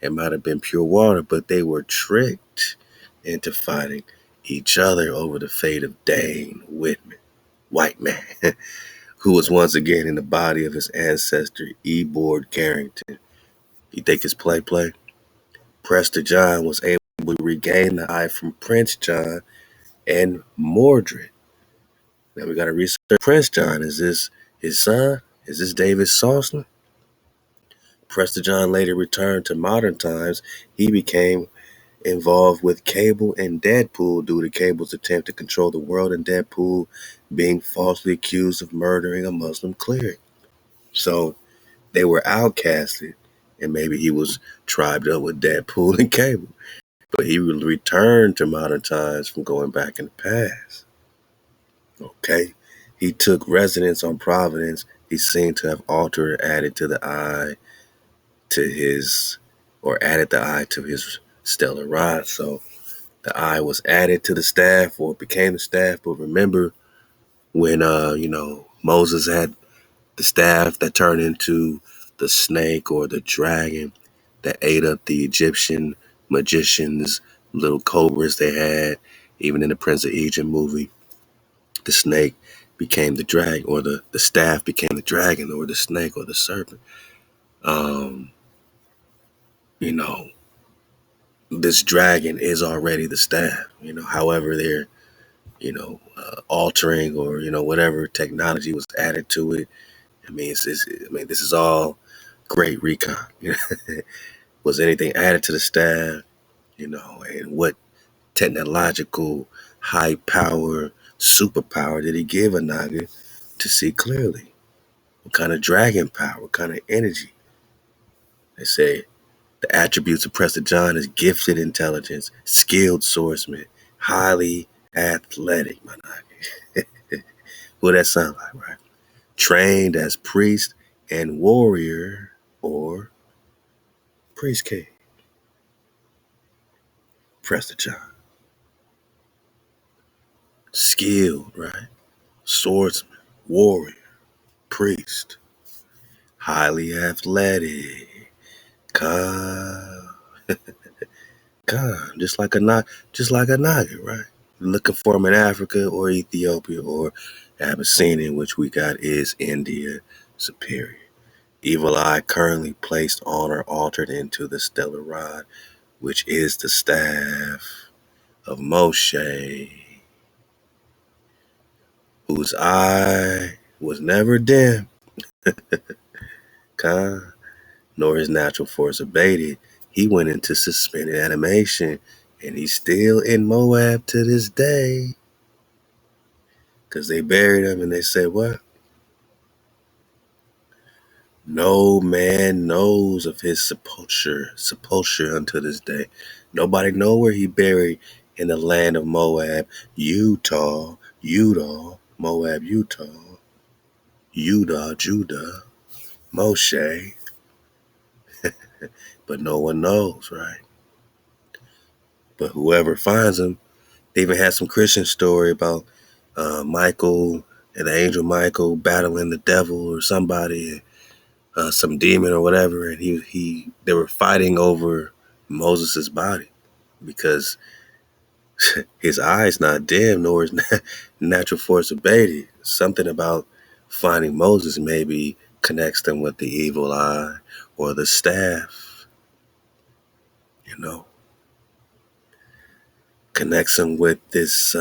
It might have been pure water, but they were tricked into fighting each other over the fate of Dane Whitman, white man, who was once again in the body of his ancestor, Ebord Carrington. You think it's play? Prester John was able to regain the eye from Prince John and Mordred. Now we got to research Prince John. Is this his son? Is this David Soslan? Prester John later returned to modern times. He became involved with Cable and Deadpool due to Cable's attempt to control the world and Deadpool being falsely accused of murdering a Muslim cleric. So they were outcasted, and maybe he was tribed up with Deadpool and Cable. But he returned to modern times from going back in the past. Okay? He took residence on Providence. He seemed to have altered or added to the eye to his, or added the eye to his stellar rod. So the eye was added to the staff, or it became the staff. But remember when, Moses had the staff that turned into the snake or the dragon that ate up the Egyptian magicians, little cobras they had, even in the Prince of Egypt movie, the snake became the dragon, or the staff became the dragon, or the snake, or the serpent. Um, you know, this dragon is already the staff. However they're altering, or whatever technology was added to it. This is all great recon. Was anything added to the staff? And what technological high power, superpower did he give a Naga to see clearly? What kind of dragon power? What kind of energy? They say the attributes of Prester John is gifted intelligence, skilled swordsman, highly athletic, my Naga. What that sound like, right? trained as priest and warrior or priest king. Prester John. Skilled, right? Swordsman, warrior, priest, highly athletic, calm, calm, just like a Naga, right? Looking for him in Africa or Ethiopia or Abyssinia, which we got is India superior. Evil eye currently placed on or altered into the stellar rod, which is the staff of Moshe, whose eye was never dim, calm, nor his natural force abated. He went into suspended animation, and he's still in Moab to this day. Because they buried him and they said, what? No man knows of his sepulture unto this day. Nobody know where he buried in the land of Moab, Utah, Moab, Utah, Judah, Moshe. But no one knows, right? But whoever finds him, they even had some Christian story about Michael and the angel Michael battling the devil or somebody, some demon or whatever, and they were fighting over Moses's body because his eyes not dim nor his natural force abated. Something about finding Moses maybe connects them with the evil eye or the staff, connects them with this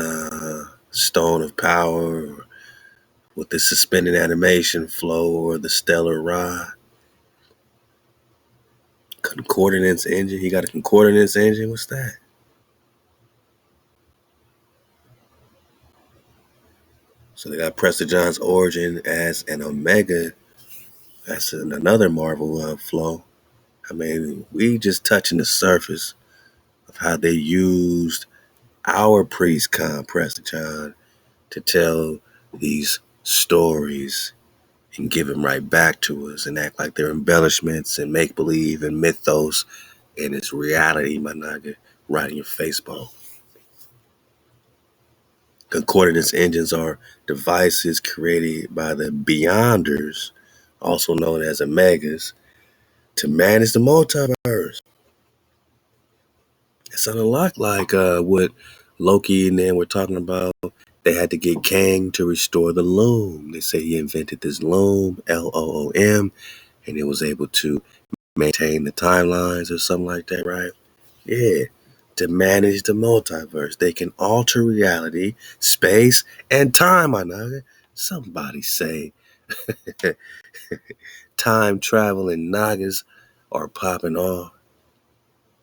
stone of power, or with the suspended animation flow or the stellar rod. Concordance engine. He got a concordance engine. What's that? So they got Prester John's origin as an omega. That's another Marvel flow. I mean, we just touching the surface of how they used our priest Prester John to tell these stories and give them right back to us and act like they're embellishments and make believe and mythos, and it's reality, my nigga, right in your face, ball. Concordance engines are devices created by the Beyonders, also known as Omegas, to manage the multiverse. It sounded a lot like what Loki and them were talking about. They had to get Kang to restore the loom. They say he invented this loom, Loom, and it was able to maintain the timelines or something like that, right? Yeah. To manage the multiverse. They can alter reality, space, and time, my nigga. Somebody say time traveling nagas are popping off.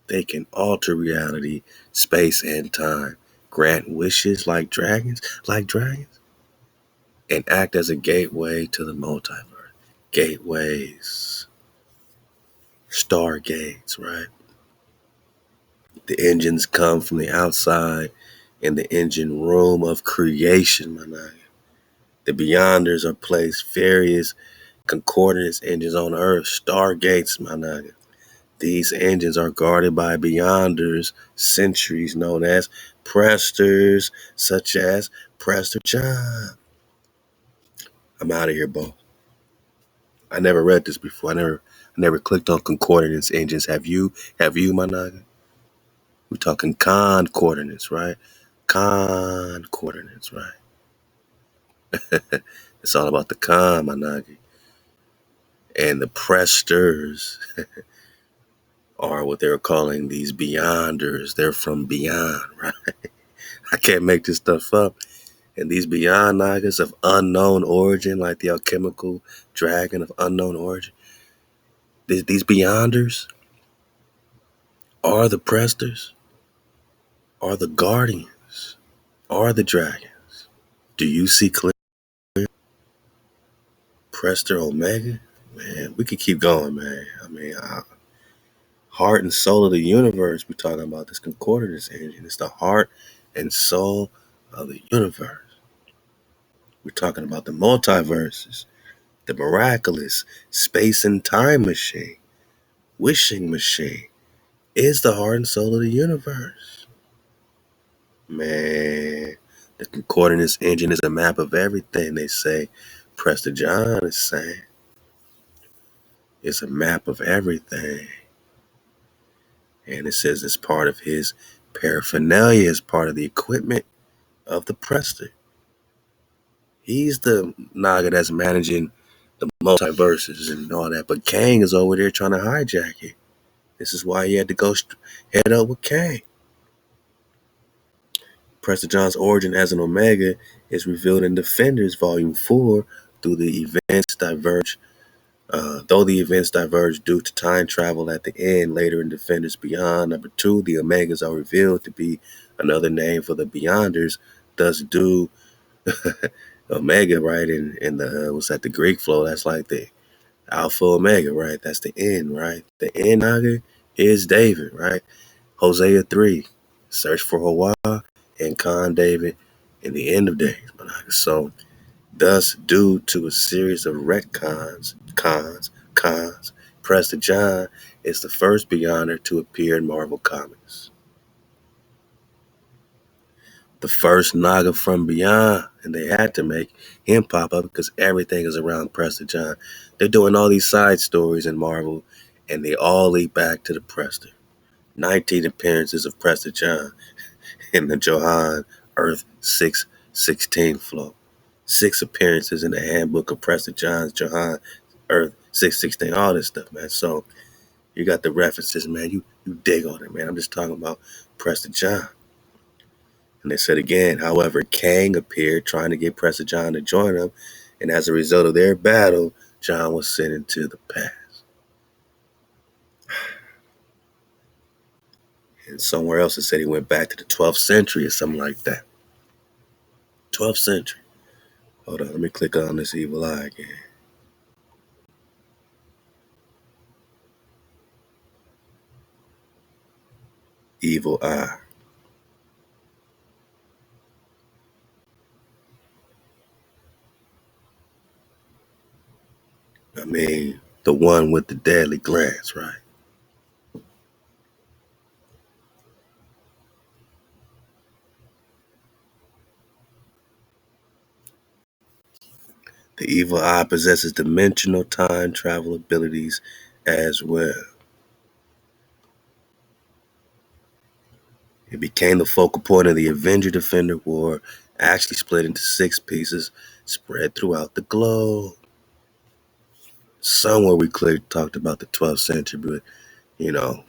They can alter reality, space, and time. Grant wishes like dragons, and act as a gateway to the multiverse. Gateways, stargates, right? The engines come from the outside in the engine room of creation, my nigga. The Beyonders are placed various concordance engines on Earth, stargates, my nigga. These engines are guarded by Beyonders, sentries known as Presters, such as Prester John. I'm out of here, Bo. I never read this before. I never clicked on concordance engines. Have you? Have you, my nigga? We're talking concordance, right? Concordance, right? It's all about the con, my nigga. And the Presters are what they're calling these Beyonders. They're from beyond, right? I can't make this stuff up. And these Beyond Nagas of unknown origin, like the alchemical dragon of unknown origin, these Beyonders are the Presters, are the Guardians, are the Dragons. Do you see clear? Prester Omega? Man, we could keep going, man. I mean, heart and soul of the universe. We're talking about this concordance engine. It's the heart and soul of the universe. We're talking about the multiverses. the miraculous space and time machine, wishing machine, is the heart and soul of the universe. Man, the concordance engine is a map of everything, they say. Prester John is saying it's a map of everything. And it says it's part of his paraphernalia, as part of the equipment of the Prester. He's the Naga that's managing the multiverses and all that, but Kang is over there trying to hijack it. This is why he had to go head up with Kang. Prester John's origin as an Omega is revealed in Defenders Volume 4 through the events diverge. Though the events diverge due to time travel at the end, later in Defenders Beyond number 2, the Omegas are revealed to be another name for the Beyonders, thus do Omega, right? In the what's that? The Greek flow. That's like the Alpha Omega, right? That's the end, right? The end Naga is David, right? Hosea 3, search for HaWah and Con David in the end of days. So, thus, due to a series of retcons, cons, Prester John is the first Beyonder to appear in Marvel Comics. The first Naga from Beyond, and they had to make him pop up because everything is around Prester John. They're doing all these side stories in Marvel, and they all lead back to the Prester. 19 appearances of Prester John in the Johann Earth 616 flow. 6 appearances in the handbook of Prester John's Johann Earth 616. All this stuff, man. So you got the references, man. You dig on it, man. I'm just talking about Prester John. And they said again, however, Kang appeared trying to get Prester John to join him, and as a result of their battle, John was sent into the past. And somewhere else it said he went back to the 12th century or something like that. 12th century. Hold on, let me click on this evil eye again. Evil eye. I mean, the one with the deadly glance, right? The evil eye possesses dimensional time travel abilities as well. It became the focal point of the Avenger Defender War, actually split into 6 pieces spread throughout the globe. Somewhere we clearly talked about the 12th century, but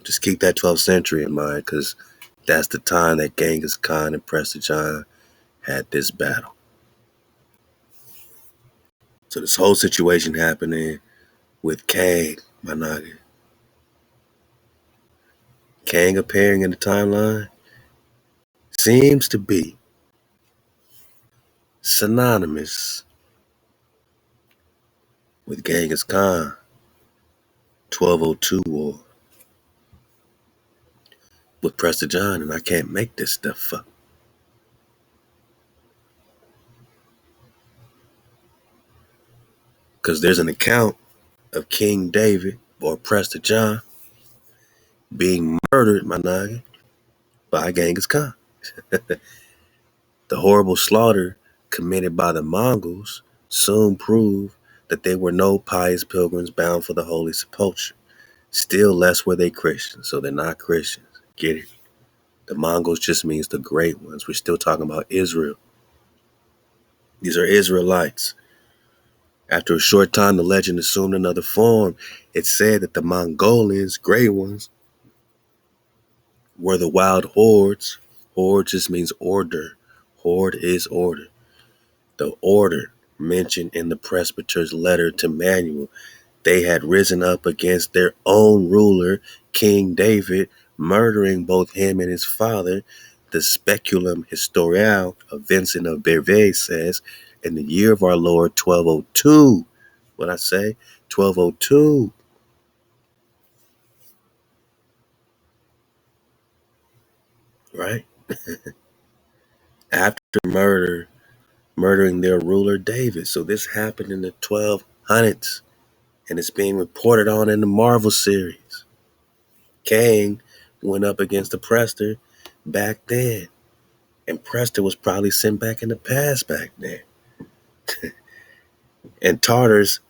just keep that 12th century in mind because that's the time that Genghis Khan and Prester John had this battle. So this whole situation happening with Kang, my Naga. Kang appearing in the timeline seems to be synonymous with Genghis Khan 1202 war with Prester John, and I can't make this stuff up. Because there's an account of King David or Prester John being murdered, my Naga, by Genghis Khan. The horrible slaughter committed by the Mongols soon proved that they were no pious pilgrims bound for the holy sepulchre. Still less were they Christians, so they're not Christians. Get it? The Mongols just means the great ones. We're still talking about Israel. These are Israelites. After a short time, the legend assumed another form. It said that the Mongolians, great ones, were the wild hordes. Horde just means order. Horde is order. The order mentioned in the presbyter's letter to Manuel. They had risen up against their own ruler, King David, murdering both him and his father. The Speculum Historiale of Vincent of Beauvais says, in the year of our Lord 1202, what I say? 1202. Right? After murdering their ruler David. So this happened in the hundreds, and it's being reported on in the Marvel series. Kang went up against the Prester back then, and Prester was probably sent back in the past back then. And Tartars,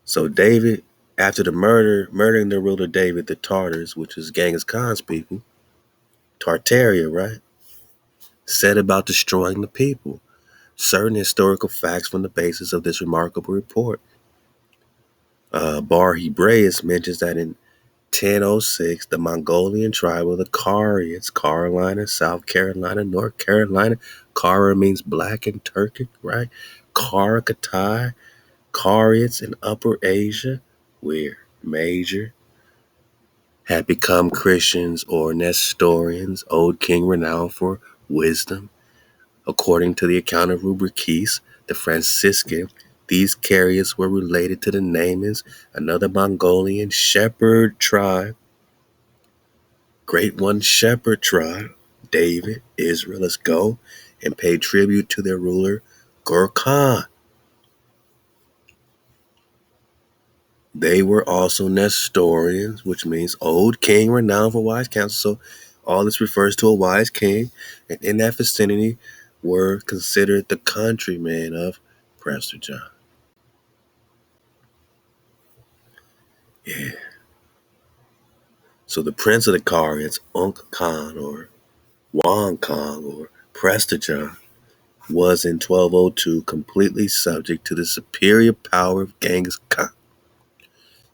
so David, after the murdering the ruler David, the Tartars, which is Genghis Khan's people, Tartaria, right, set about destroying the people. Certain historical facts from the basis of this remarkable report. Bar Hebraeus mentions that in 1006, the Mongolian tribe of the Carians, Carolina, South Carolina, North Carolina. Kara means black in Turkic, right? Karakatai, Carians in Upper Asia, where major, had become Christians or Nestorians, old king renowned for wisdom. According to the account of Rubricis, the Franciscan, these Carians were related to the Naimans, another Mongolian shepherd tribe. Great one shepherd tribe, David, Israel, let's go, and pay tribute to their ruler, Recon. They were also Nestorians, which means old king renowned for wise counsel. So all this refers to a wise king. And in that vicinity were considered the countrymen of Prester John. Yeah. So the prince of the Carians, Unk Khan or Wang Kong or Prester John, was in 1202 completely subject to the superior power of Genghis Khan.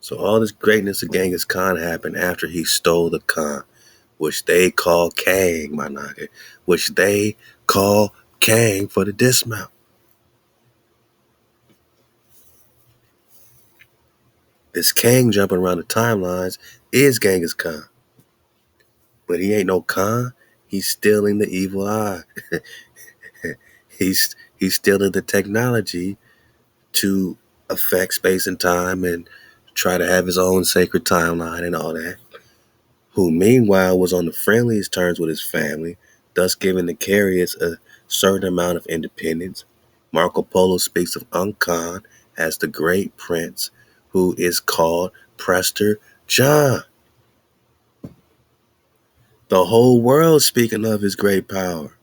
So all this greatness of Genghis Khan happened after he stole the Khan, which they call Kang, my nigga, which they call Kang for the dismount. This Kang jumping around the timelines is Genghis Khan. But he ain't no Khan. He's stealing the evil eye. he's stealing the technology to affect space and time and try to have his own sacred timeline and all that. Who meanwhile was on the friendliest terms with his family, thus giving the Carians a certain amount of independence. Marco Polo speaks of Khan as the great prince, who is called Prester John. The whole world speaking of his great power.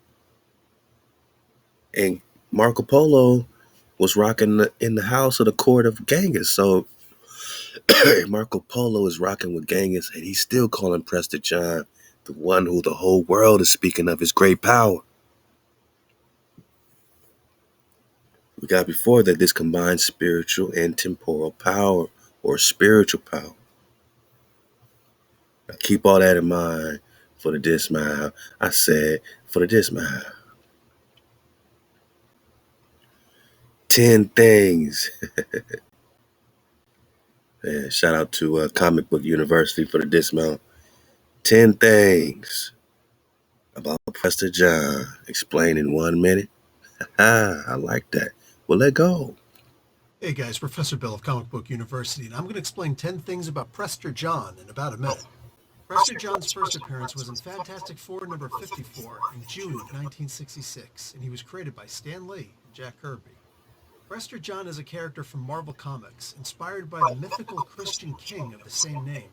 And Marco Polo was rocking in the house of the court of Genghis. So Marco Polo is rocking with Genghis, and he's still calling Prester John the one who the whole world is speaking of his great power. We got before that this combines spiritual and temporal power or spiritual power. Now keep all that in mind for the dismount. I said for the dismount. 10 things. Yeah, shout out to Comic Book University for the dismount. 10 things about Prester John. Explain in 1 minute. I like that. Well, let go. Hey guys, Professor Bill of Comic Book University, and I'm going to explain 10 things about Prester John in about a minute. Prester John's first appearance was in Fantastic Four number 54 in June of 1966, and he was created by Stan Lee and Jack Kirby. Prester John is a character from Marvel Comics, inspired by the mythical Christian king of the same name.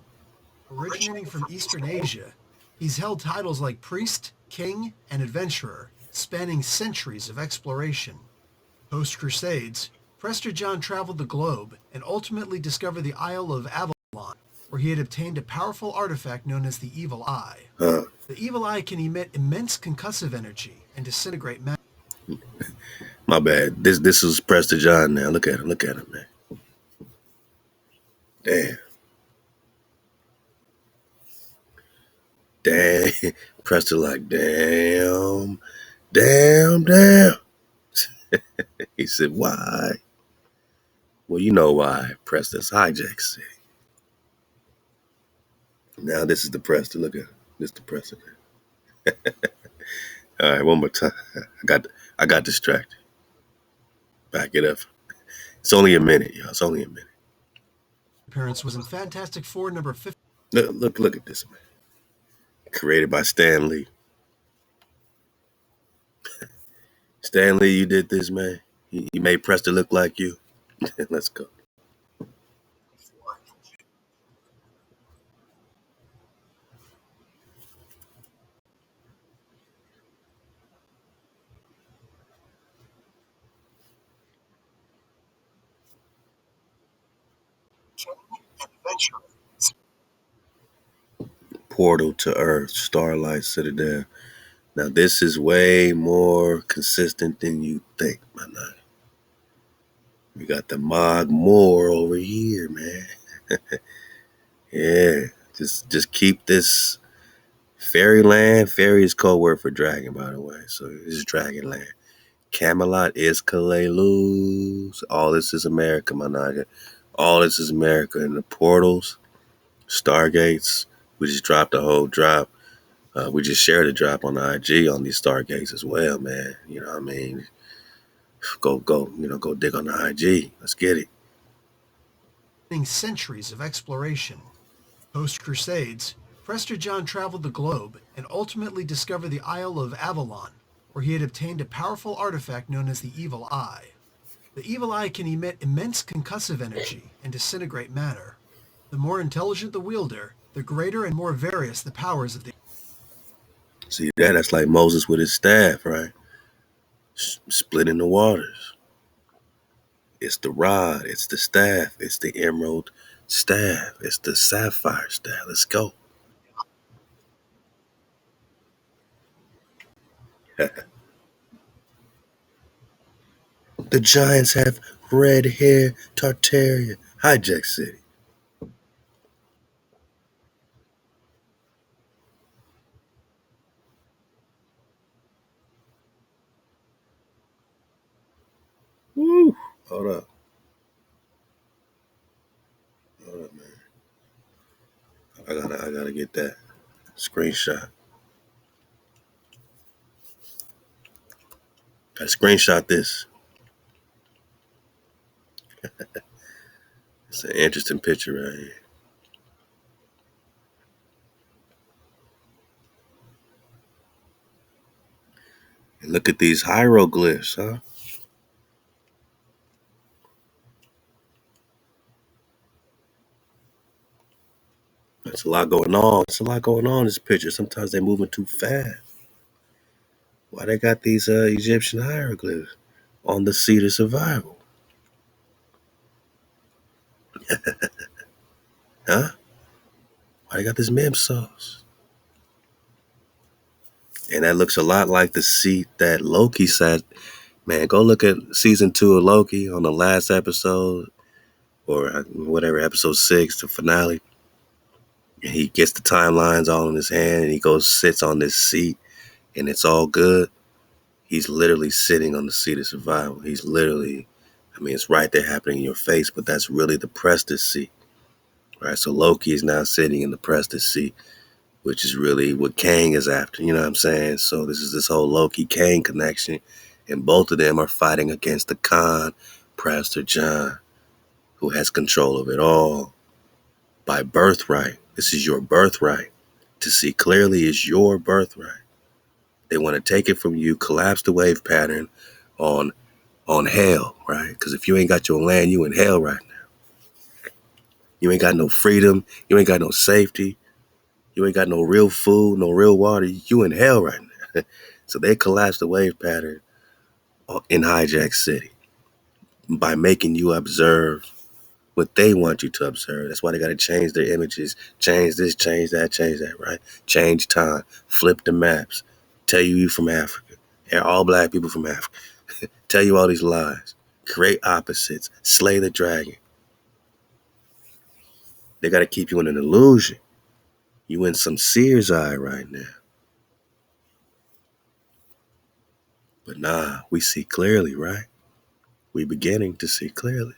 Originating from Eastern Asia, he's held titles like priest, king, and adventurer, spanning centuries of exploration. Post-Crusades, Prester John traveled the globe and ultimately discovered the Isle of Avalon, where he had obtained a powerful artifact known as the Evil Eye. Huh. The Evil Eye can emit immense concussive energy and disintegrate matter. My bad. This is Prester John now. Look at him. Look at him, man. Damn. Damn. Prester like, damn. Damn, damn. He said, why? Well, you know why. Prester's hijack city. Now this is the Prester. Look at him. This is the Prester. All right, one more time. I got distracted. Back it up. It's only a minute, y'all. It's only a minute. Appearance was in Fantastic Four number 50. Look at this, man. Created by Stan Lee. Stan Lee, you did this, man. You made Prester look like you. Let's go. Portal to Earth, Starlight Citadel. Now this is way more consistent than you think, my nigga. We got the Mog Moor over here, man. Yeah, just keep this fairyland. Fairy is code word for dragon, by the way. So this is Dragonland. Camelot is Kaleluz. All this is America, my nigga. All this is America. And the portals, Stargates. We just dropped a whole drop. We just shared a drop on the IG on these Stargates as well, man. You know what I mean? Go dig on the IG. Let's get it. Centuries of exploration. Post-Crusades, Prester John traveled the globe and ultimately discovered the Isle of Avalon, where he had obtained a powerful artifact known as the Evil Eye. The Evil Eye can emit immense concussive energy and disintegrate matter. The more intelligent the wielder, the greater and more various the powers of the. See that? That's like Moses with his staff, right? Splitting the waters. It's the rod. It's the staff. It's the emerald staff. It's the sapphire staff. Let's go. The Giants have red hair, Tartaria, Hijack City. Woo! Hold up. Hold up, man. I gotta get that screenshot. I screenshot this. It's an interesting picture right here. And look at these hieroglyphs, huh? There's a lot going on. There's a lot going on in this picture. Sometimes they're moving too fast. Why they got these Egyptian hieroglyphs on the seat of survival? Huh? Why they got this mem sauce? And that looks a lot like the seat that Loki sat. Man, go look at season 2 of Loki on the last episode, or whatever, episode 6, the finale. And he gets the timelines all in his hand and he goes, sits on this seat, and it's all good. He's literally sitting on the seat of survival. He's literally, I mean, it's right there happening in your face, but that's really the Prester seat, right? So Loki is now sitting in the Prester seat, which is really what Kang is after, you know what I'm saying? So this is this whole Loki-Kang connection, and both of them are fighting against the Khan, Prester John, who has control of it all by birthright. This is your birthright. To see clearly is your birthright. They want to take it from you, collapse the wave pattern on hell, right? Because if you ain't got your land, you in hell right now. You ain't got no freedom. You ain't got no safety. You ain't got no real food, no real water. You in hell right now. So they collapse the wave pattern in Hijack City by making you observe what they want you to observe. That's why they got to change their images, change this, change that, right? Change time, flip the maps, tell you from Africa. They're all black people from Africa. Tell you all these lies, create opposites, slay the dragon. They got to keep you in an illusion. You in some seer's eye right now. But nah, we see clearly, right? We beginning to see clearly.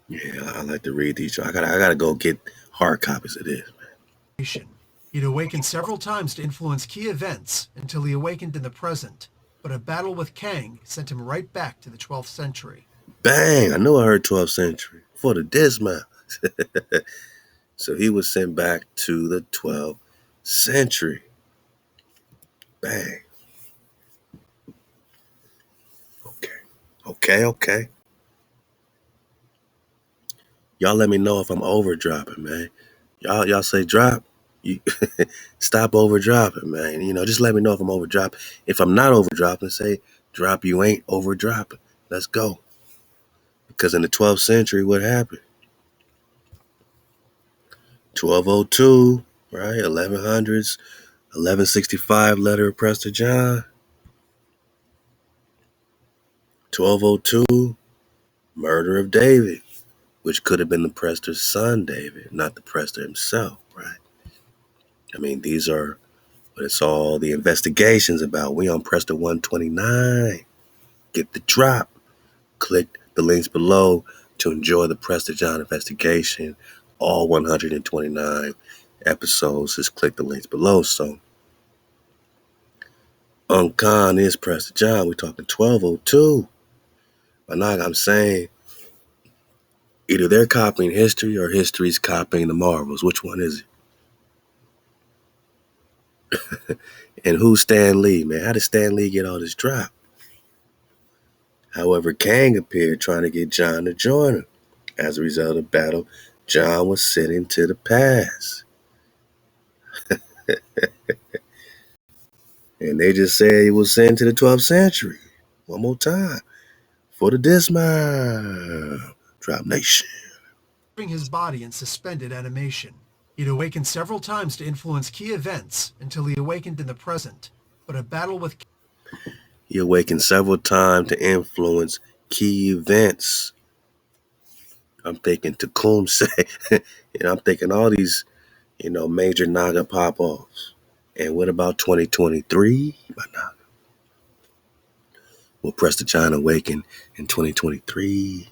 Yeah, I like to read these. I gotta go get hard copies of this. He'd awakened several times to influence key events until he awakened in the present, but a battle with Kang sent him right back to the 12th century. Bang! I knew I heard 12th century for the dismount. So he was sent back to the 12th century. Bang. Okay. Y'all let me know if I'm over dropping, man. Y'all say drop. You stop over dropping, man. Just let me know if I'm over dropping. If I'm not over dropping, say drop. You ain't over dropping. Let's go. Because in the 12th century, what happened? 1202, right? 1100s, 1165 letter of Prester John. 1202, murder of David, which could have been the Prester's son, David, not the Prester himself, right? I mean, these are what it's all the investigations about. We on Prester 129. Get the drop. Click the links below to enjoy the Prester John investigation. All 129 episodes. Just click the links below. So, Uncan is Prester John. We're talking 1202. But I'm saying either they're copying history or history's copying the Marvels. Which one is it? And who's Stan Lee, man? How did Stan Lee get all this drop? However, Kang appeared trying to get John to join him. As a result of the battle, John was sitting to the past. And they just said he was sent to the 12th century. One more time. For the Dismal. Drop Nation. His body in suspended animation. He'd awakened several times to influence key events until he awakened in the present. But a battle with He awakened several times to influence key events. I'm thinking Tecumseh. I'm thinking all these, major Naga pop-offs. And what about 2023? Will Prester John awaken in 2023?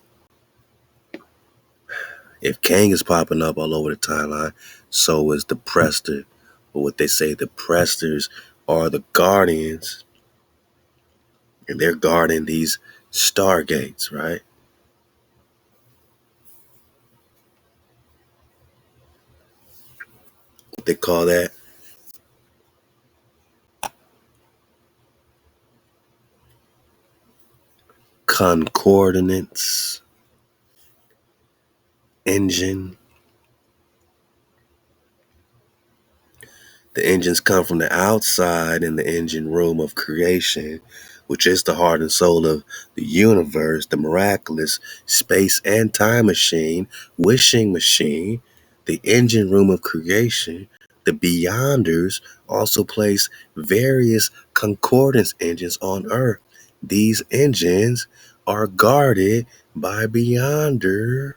If Kang is popping up all over the timeline, so is the Prester. But what they say, the Presters are the guardians, and they're guarding these stargates, right? What they call that? Concordance engine. The engines come from the outside in the engine room of creation, which is the heart and soul of the universe, the miraculous space and time machine, wishing machine, the engine room of creation. The Beyonders also place various concordance engines on Earth. These engines are guarded by Beyonder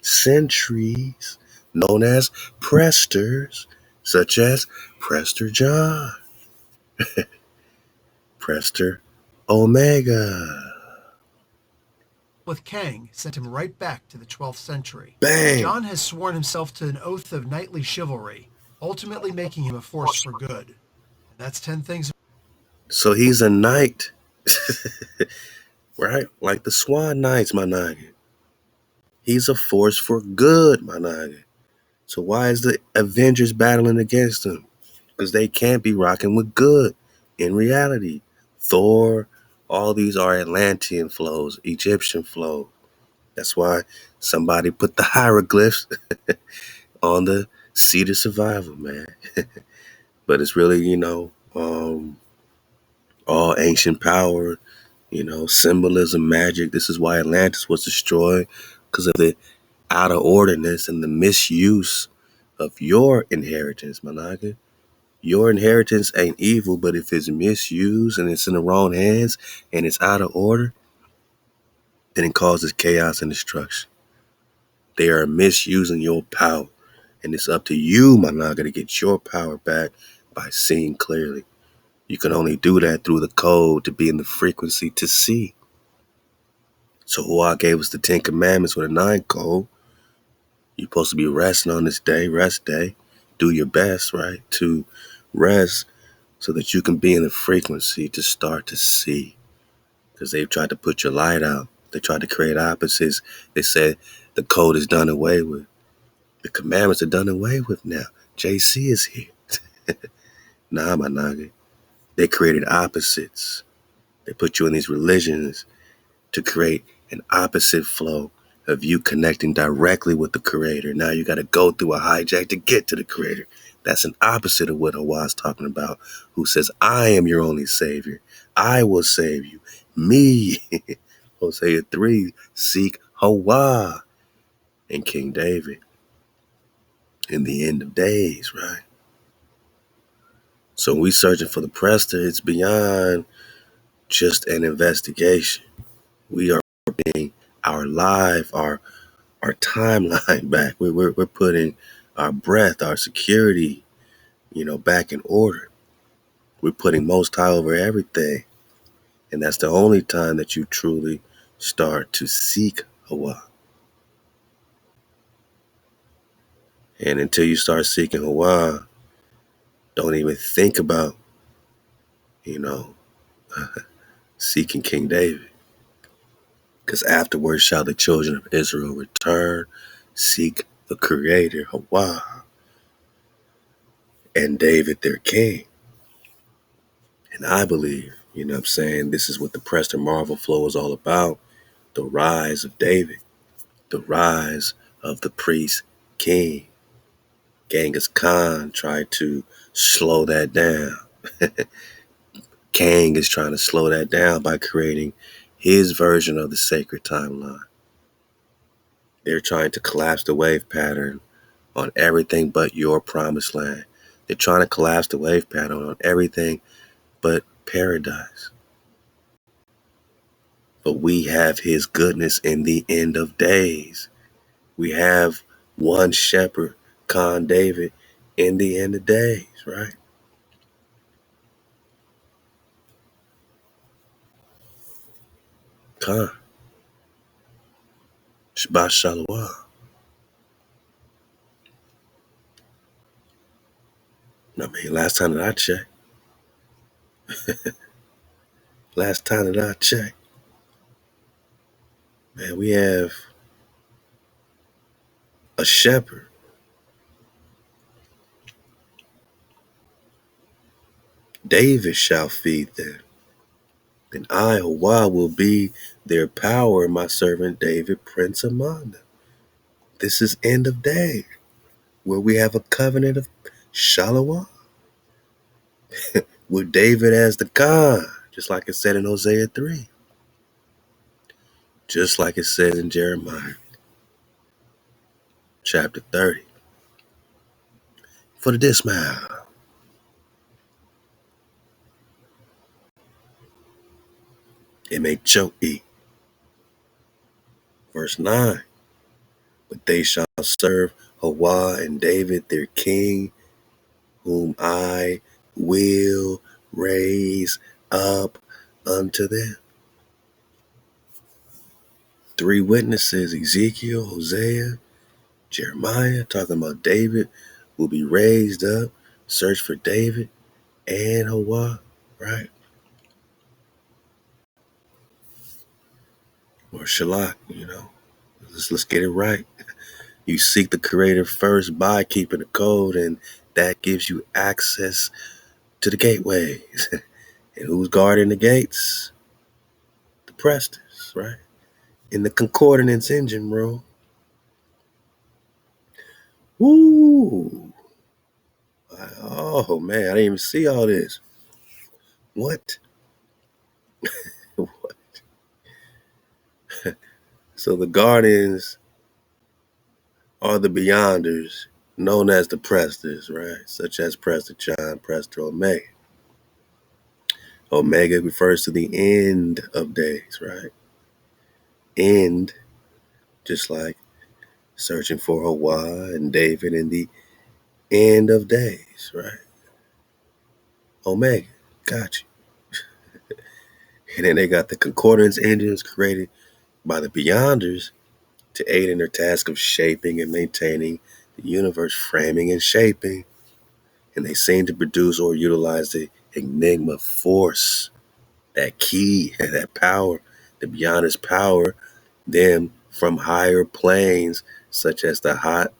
sentries known as Presters, such as Prester John, Prester Omega. with Kang sent him right back to the 12th century. Bang! John has sworn himself to an oath of knightly chivalry, ultimately making him a force for good. And that's 10 things. So he's a knight, right? Like the Swan Knights, my noggin. He's a force for good, my noggin. So why is the Avengers battling against him? Because they can't be rocking with good in reality. Thor, all these are Atlantean flows, Egyptian flows. That's why somebody put the hieroglyphs on the seat of survival, man. But it's really, all ancient power, symbolism, magic. This is why Atlantis was destroyed, because of the out of orderness and the misuse of your inheritance, Managa. Your inheritance ain't evil, but if it's misused and it's in the wrong hands and it's out of order, then it causes chaos and destruction. They are misusing your power. And it's up to you, Managa, to get your power back by seeing clearly. You can only do that through the code to be in the frequency to see. So HaWah gave us the 10 Commandments with a 9 code. You're supposed to be resting on this day, rest day. Do your best, right, to rest so that you can be in the frequency to start to see. Because they've tried to put your light out. They tried to create opposites. They said the code is done away with. The commandments are done away with now. JC is here. Nah, my noggin. They created opposites. They put you in these religions to create an opposite flow of you connecting directly with the creator. Now you got to go through a hijack to get to the creator. That's an opposite of what HaWah is talking about, who says, I am your only savior. I will save you. Me. Hosea 3, seek HaWah and King David in the end of days, right? So when we searching for the Prester, it's beyond just an investigation. We are being our life, our timeline back. We're putting our breath, our security, back in order. We're putting Most High over everything. And that's the only time that you truly start to seek HaWah. And until you start seeking HaWah, don't even think about, seeking King David. Because afterwards shall the children of Israel return, seek the Creator, HaWah, and David their king. And I believe, this is what the Prester Marvel flow is all about. The rise of David, the rise of the priest king. Genghis Khan tried to slow that down. Kang is trying to slow that down by creating his version of the sacred timeline. They're trying to collapse the wave pattern on everything but your promised land. They're trying to collapse the wave pattern on everything but paradise. But we have his goodness in the end of days. We have one shepherd, Khan David, in the end of days, right? Khan. Shabbat Shalom. I mean, last time that I checked, man, we have a shepherd. David shall feed them. And I, HaWah, will be their power, my servant David, prince among them. This is end of day, where we have a covenant of Shalom with David as the God, just like it said in Hosea 3, just like it says in Jeremiah chapter 30. For the dismount, it may choke eat. Verse 9, but they shall serve HaWah and David their king, whom I will raise up unto them. 3 witnesses, Ezekiel, Hosea, Jeremiah, talking about David will be raised up. Search for David and HaWah, right? Or Shalak, let's get it right. You seek the Creator first by keeping the code, and that gives you access to the gateways. And who's guarding the gates? The Presters, right? In the concordance engine room. Woo! Oh man, I didn't even see all this. What? So the Guardians are the Beyonders, known as the Presters, right? Such as Prester John, Prester Omega. Omega refers to the end of days, right? End, just like searching for HaWah and David in the end of days, right? Omega, got you. And then they got the concordance engines created by the Beyonders to aid in their task of shaping and maintaining the universe, framing and shaping. And they seem to produce or utilize the Enigma force, that key, that power. The Beyonders power them from higher planes, such as the hot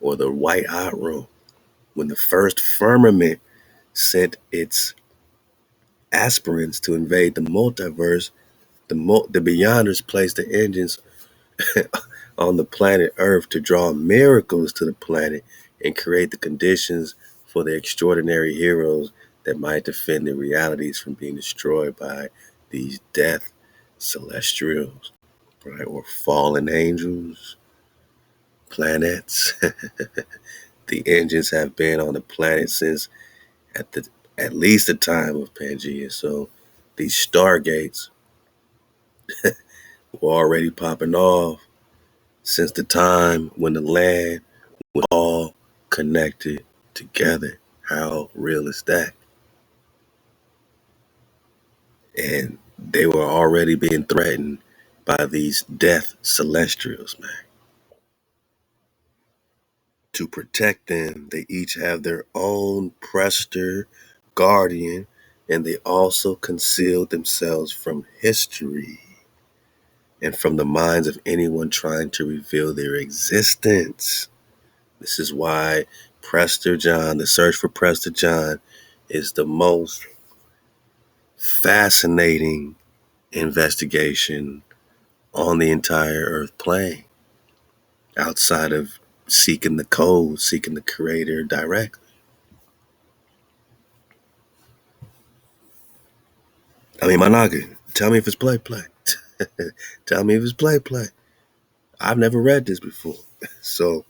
or the white hot room. When the first firmament sent its aspirants to invade the multiverse, the Beyonders place the engines on the planet Earth to draw miracles to the planet and create the conditions for the extraordinary heroes that might defend the realities from being destroyed by these death celestials, right? Or fallen angels, planets. The engines have been on the planet since at the at least the time of Pangea. So these stargates were already popping off since the time when the land was all connected together. How real is that? And they were already being threatened by these death celestials, man. To protect them, they each have their own Prester guardian, and they also concealed themselves from history and from the minds of anyone trying to reveal their existence. This is why Prester John, the search for Prester John, is the most fascinating investigation on the entire Earth plane, outside of seeking the code, seeking the creator directly. I mean, my noggin, tell me if it's play. Tell me if it's play. I've never read this before. So,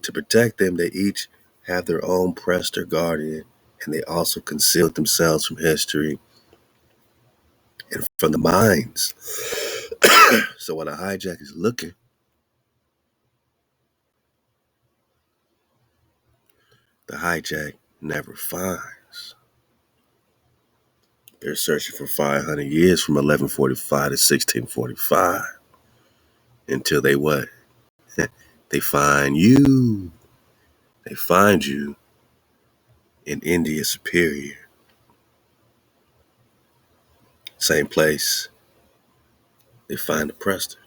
to protect them, they each have their own Prester guardian, and they also concealed themselves from history and from the minds. So when a hijack is looking, the hijack never finds. They're searching for 500 years from 1145 to 1645 until they what? They find you. They find you in India Superior. Same place they find the Prester.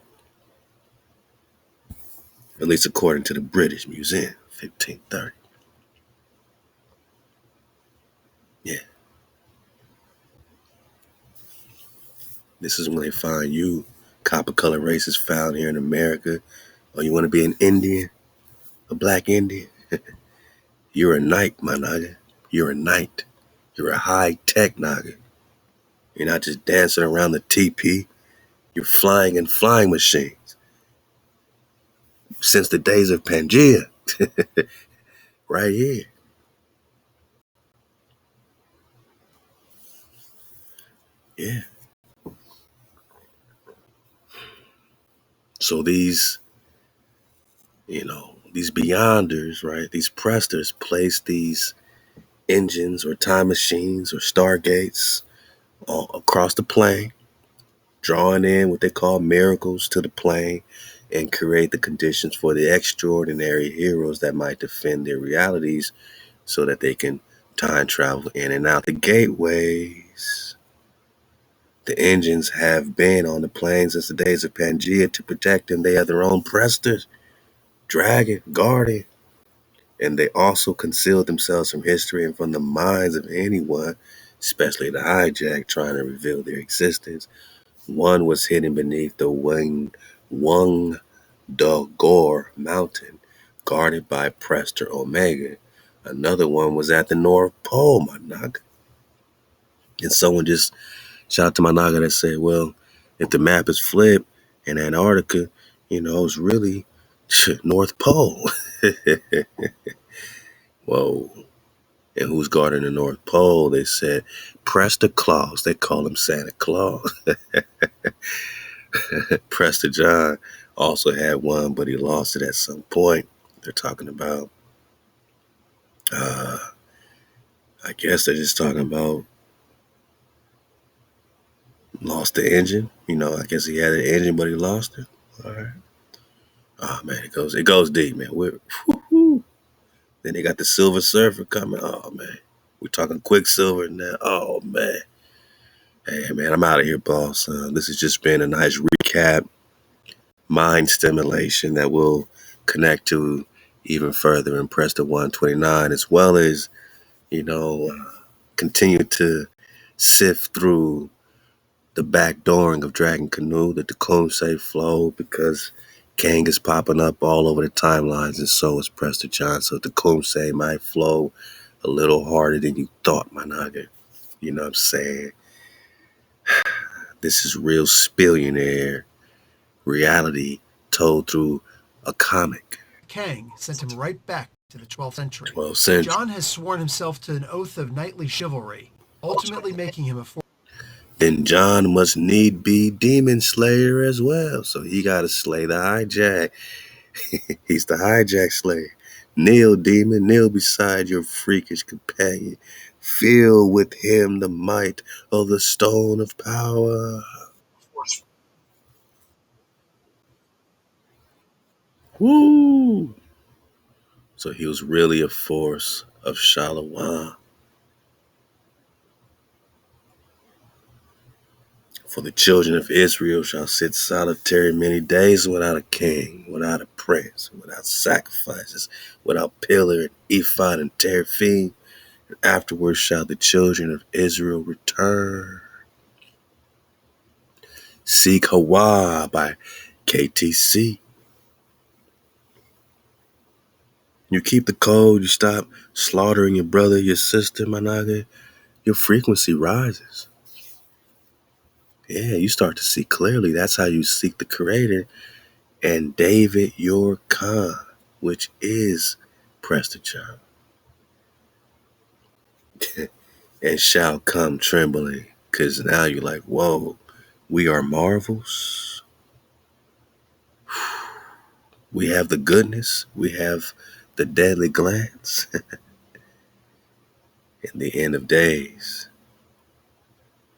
At least according to the British Museum, 1530. Yeah. This is when they find you. Copper color races found here in America. Oh, you want to be an Indian? A black Indian? You're a knight, my naga. You're a knight. You're a high-tech naga. You're not just dancing around the teepee. You're flying in flying machines. Since the days of Pangea. Right here. Yeah. So these, these beyonders, right? These presters place these engines or time machines or stargates all across the plane, drawing in what they call miracles to the plane and create the conditions for the extraordinary heroes that might defend their realities so that they can time travel in and out the gateways. The engines have been on the planes since the days of Pangea to protect them. They have their own Presters, Dragon, Guardian, and they also concealed themselves from history and from the minds of anyone, especially the hijack, trying to reveal their existence. One was hidden beneath the Wung Dagor mountain, guarded by Prester Omega. Another one was at the North Pole, my naga. And someone just shout out to my naga that said, well, if the map is flipped in Antarctica, it's really North Pole. Whoa. And who's guarding the North Pole? They said Prester Claus. They call him Santa Claus. Prester John also had one, but he lost it at some point. They're talking about, I guess they're just talking about lost the engine. I guess he had an engine, but he lost it. All right. Oh man, it goes deep, man. Then they got the Silver Surfer coming. Oh man, we're talking Quicksilver now. Oh man. Hey man, I'm out of here, boss. This has just been a nice recap, mind stimulation that will connect to even further in Prester 129, as well as, continue to sift through the back dooring of Dragon Canoe, the Tecumseh flow, because Kang is popping up all over the timelines, and so is Prester John. So Tecumseh might flow a little harder than you thought, my nugget. You know what I'm saying? This is real spillionaire reality told through a comic. Kang sent him right back to the 12th century. 12th century. John has sworn himself to an oath of knightly chivalry, ultimately making him a Then John must need be demon slayer as well. So he got to slay the hijack. He's the hijack slayer. Kneel, demon, kneel beside your freakish companion. Feel with him the might of the stone of power. Woo! So he was really a force of Shalawah. For the children of Israel shall sit solitary many days without a king, without a prince, without sacrifices, without pillar and ephod and teraphim. And afterwards shall the children of Israel return. Seek HaWah by KTC. You keep the code, you stop slaughtering your brother, your sister, my nigga, your frequency rises. Yeah, you start to see clearly. That's how you seek the Creator. And David, your Khan, which is Prester John, and shall come trembling. Because now you're like, whoa, we are marvels. We have the goodness. We have the deadly glance. In the end of days,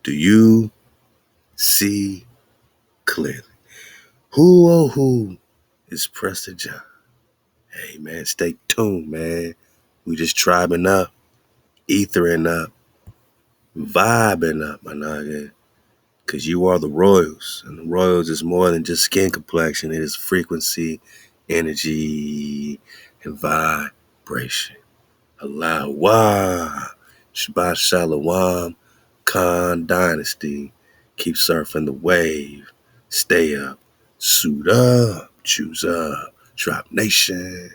do you see clearly? Who, oh, who is Prester John? Hey, man, stay tuned, man. We just tribing up, ethering up, vibing up, my nigga. Because you are the royals. And the royals is more than just skin complexion. It is frequency, energy, and vibration. Halal HaWah. Shabbat Shalom. Khan Dynasty. Keep surfing the wave. Stay up. Suit up. Choose up. Drop Nation.